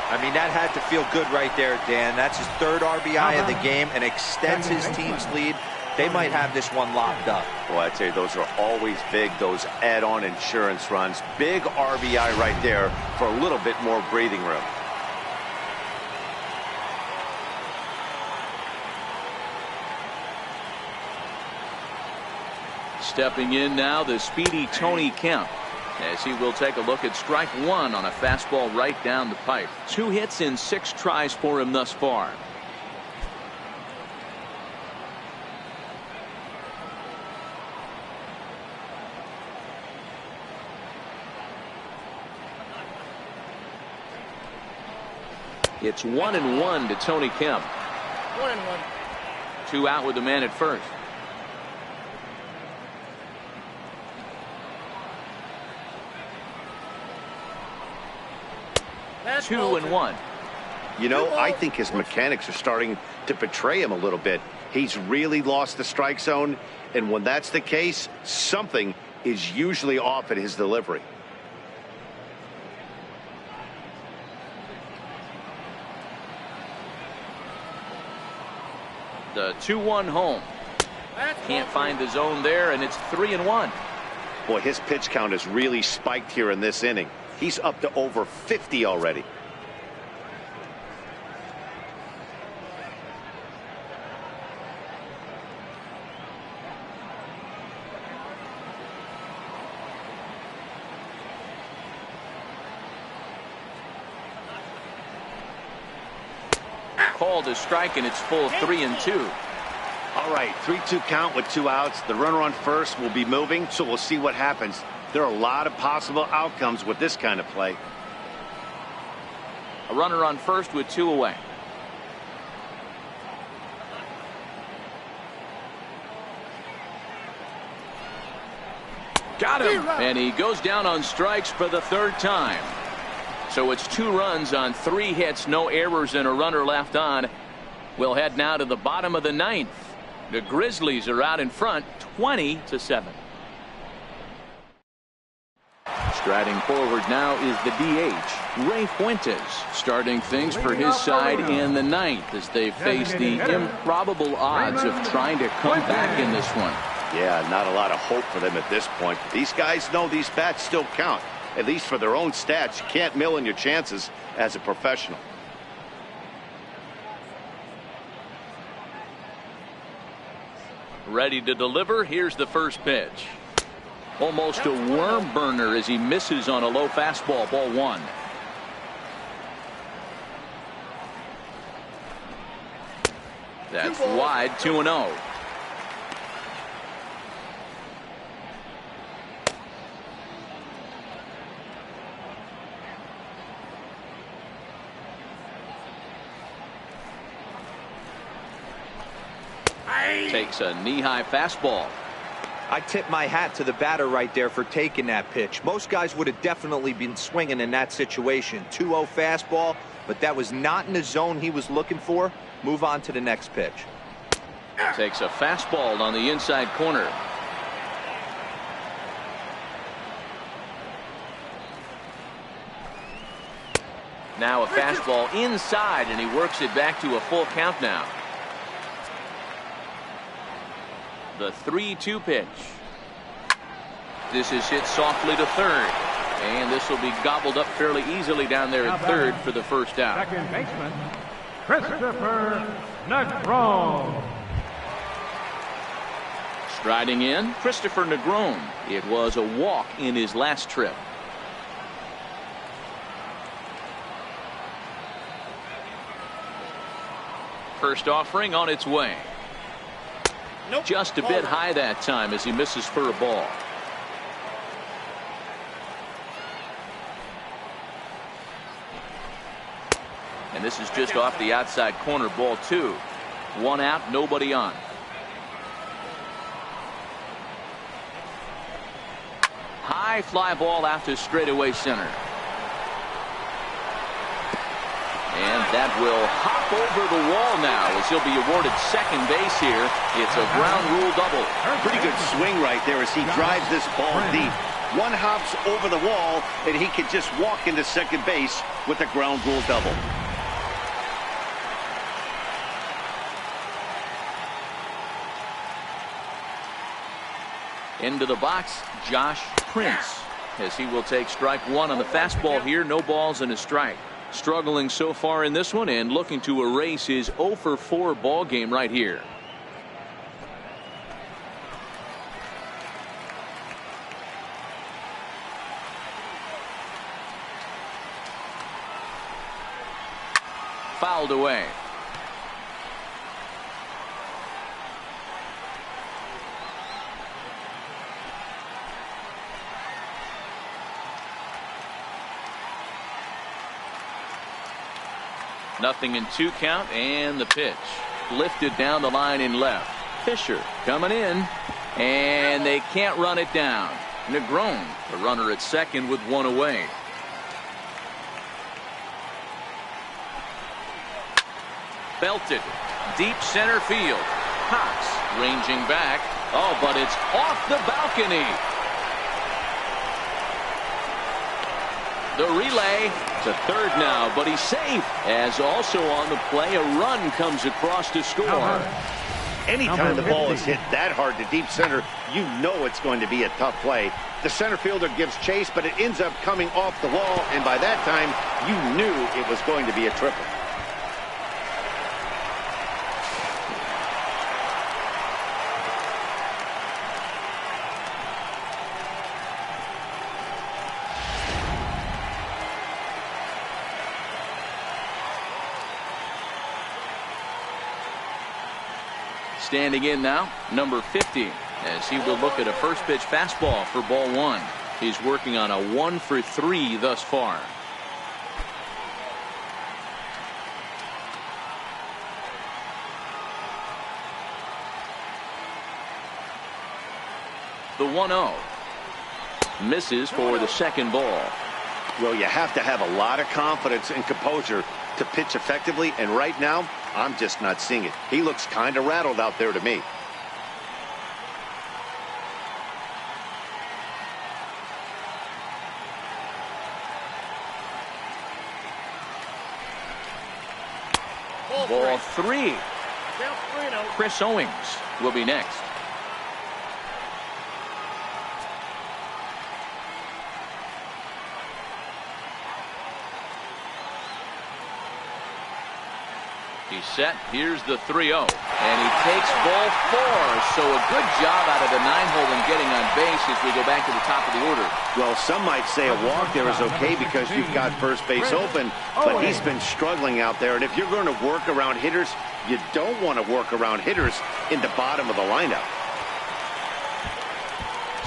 I mean, that had to feel good right there, Dan. That's his third RBI of the game and extends his team's lead. They might have this one locked up. Well, I'd say those are always big, those add-on insurance runs. Big RBI right there for a little bit more breathing room. Stepping in now, the speedy Tony Kemp, as he will take a look at strike one on a fastball right down the pipe. 2 hits in 6 tries for him thus far. It's 1-1 to Tony Kemp. 1-1. 2 out with the man at first. That's 2-1. You know, I think his mechanics are starting to betray him a little bit. He's really lost the strike zone, and when that's the case, something is usually off at his delivery. The 2-1 home. Can't find the zone there, and it's 3-1. Boy, his pitch count has really spiked here in this inning. He's up to over 50 already. Called a strike, and it's full 3-2. All right, 3-2 count with 2 outs. The runner on first will be moving, so we'll see what happens. There are a lot of possible outcomes with this kind of play. A runner on first with 2 away. Got him. And he goes down on strikes for the 3rd time. So it's 2 runs on 3 hits, no errors, and a runner left on. We'll head now to the bottom of the 9th. The Grizzlies are out in front, 20-7. Striding forward now is the DH, Ray Fuentes, starting things for his side in the 9th as they face the improbable odds of trying to come back in this one. Yeah, not a lot of hope for them at this point. These guys know these bats still count, at least for their own stats. You can't mill in your chances as a professional. Ready to deliver. Here's the first pitch. Almost a worm burner as he misses on a low fastball. Ball 1. That's wide. 2-0. Takes a knee-high fastball. I tip my hat to the batter right there for taking that pitch. Most guys would have definitely been swinging in that situation. 2-0 fastball, but that was not in the zone he was looking for. Move on to the next pitch. Takes a fastball on the inside corner. Now a fastball inside, and he works it back to a full count now. The 3-2 pitch. This is hit softly to third. And this will be gobbled up fairly easily down there at third for the first out. Second baseman, Christopher Negron. Striding in, Christopher Negron. It was a walk in his last trip. First offering on its way. Nope. Just a bit high that time as he misses for a ball. And this is just off the outside corner, ball 2. 1 out, nobody on. High fly ball out to straightaway center. And that will hop over the wall now as he'll be awarded second base here. It's a ground rule double. Pretty good swing right there as he drives this ball deep. One hops over the wall, and he can just walk into second base with a ground rule double. Into the box, Josh Prince, as he will take strike 1 on the fastball here. No balls and a strike. Struggling so far in this one and looking to erase his 0 for 4 ball game right here. Fouled away. Nothing in 2 count, and the pitch lifted down the line in left. Fisher coming in, and they can't run it down. Negron, the runner at second with 1 away. Belted deep center field. Cox ranging back. Oh, but it's off the balcony. The relay to third now, but he's safe. As also on the play, a run comes across to score. Anytime the ball is hit that hard to deep center, you know it's going to be a tough play. The center fielder gives chase, but it ends up coming off the wall, and by that time, you knew it was going to be a triple. Standing in now, number 50, as he will look at a first pitch fastball for ball 1. He's working on a 1 for 3 thus far. The 1-0 misses for the second ball. Well, you have to have a lot of confidence and composure to pitch effectively, and right now I'm just not seeing it. He looks kind of rattled out there to me. Ball 3. Chris Owings will be next. He's set. Here's the 3-0. And he takes ball 4. So a good job out of the 9-hole in getting on base as we go back to the top of the order. Well, some might say a walk there is okay because you've got first base open, but he's been struggling out there. And if you're going to work around hitters, you don't want to work around hitters in the bottom of the lineup.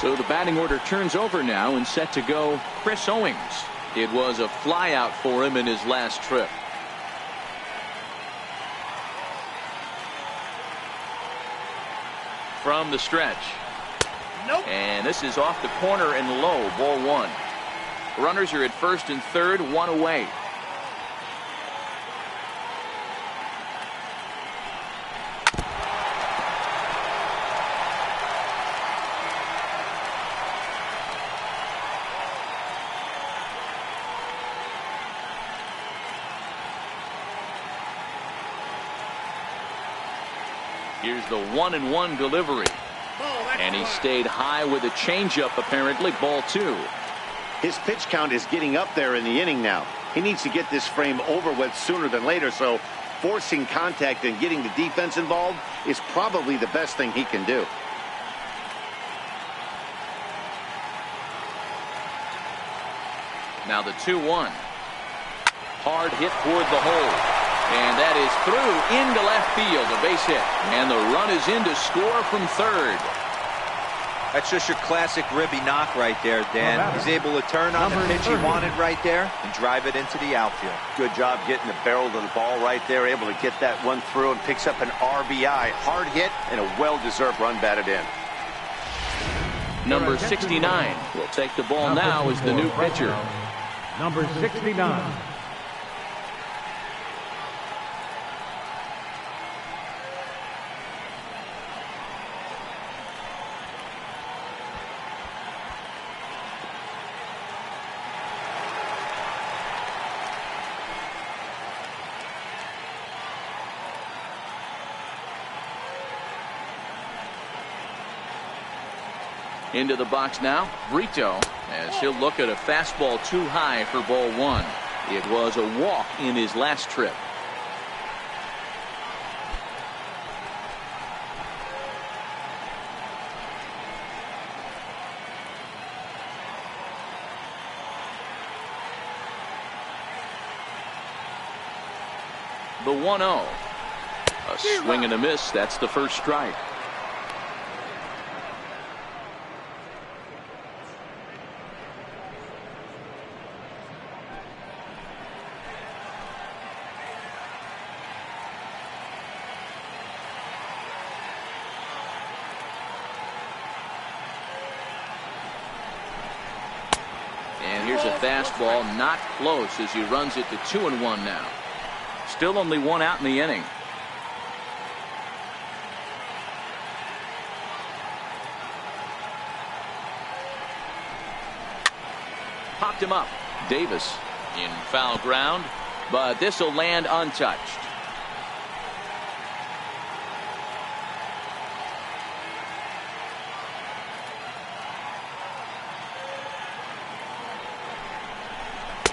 So the batting order turns over now and set to go Chris Owings. It was a fly out for him in his last trip. From the stretch. Nope. And this is off the corner and low, ball 1. Runners are at first and third, 1 away. Here's the 1-1 delivery. And he stayed high with a changeup, apparently. Ball 2. His pitch count is getting up there in the inning now. He needs to get this frame over with sooner than later, so forcing contact and getting the defense involved is probably the best thing he can do. Now the 2-1. Hard hit toward the hole. And that is through into left field, a base hit. And the run is in to score from third. That's just your classic ribby knock right there, Dan. He's able to turn on the pitch he wanted right there and drive it into the outfield. Good job getting the barrel to the ball right there, able to get that one through and picks up an RBI. Hard hit and a well-deserved run batted in. Number 69 will take the ball now as the new pitcher. Number 69. Into the box now, Brito, as he'll look at a fastball too high for ball one. It was a walk in his last trip. The 1-0. A swing and a miss. That's the first strike. Fastball not close as he runs it to 2-1 now. Still only one out in the inning. Popped him up. Davis in foul ground, but this will land untouched.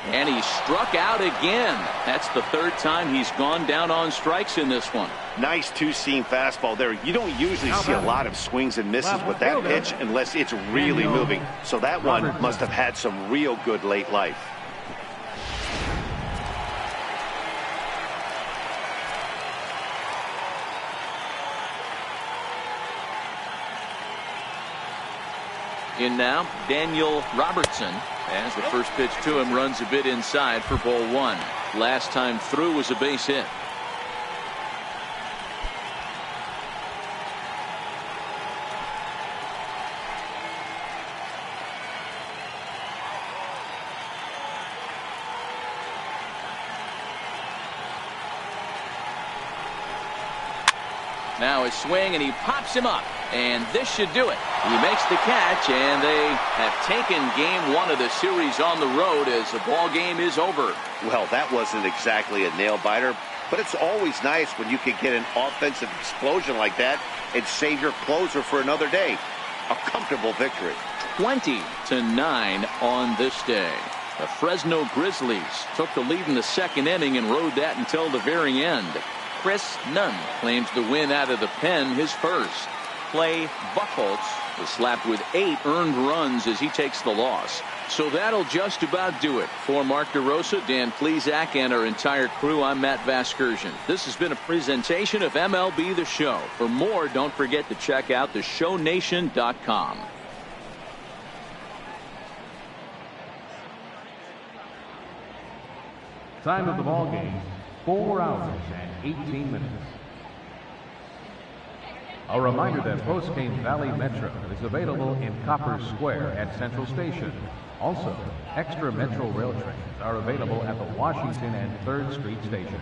And he struck out again. That's the third time he's gone down on strikes in this one. Nice two-seam fastball there. You don't usually see a lot of swings and misses with that pitch unless it's really moving. So that one must have had some real good late life. In now, Daniel Robertson. As the first pitch to him runs a bit inside for ball one. Last time through was a base hit. Now a swing and he pops him up. And this should do it. He makes the catch, and they have taken game one of the series on the road as the ball game is over. Well, that wasn't exactly a nail-biter, but it's always nice when you can get an offensive explosion like that and save your closer for another day. A comfortable victory. 20-9 on this day. The Fresno Grizzlies took the lead in the second inning and rode that until the very end. Chris Nunn claims the win out of the pen, his first. Clay Buchholz was slapped with 8 earned runs as he takes the loss. So that'll just about do it. For Mark DeRosa, Dan Plesac, and our entire crew, I'm Matt Vasgersian. This has been a presentation of MLB The Show. For more, don't forget to check out theshownation.com. Time of the ball game, 4 hours and 18 minutes. A reminder that Postgame Valley Metro is available in Copper Square at Central Station. Also, extra Metro rail trains are available at the Washington and 3rd Street station.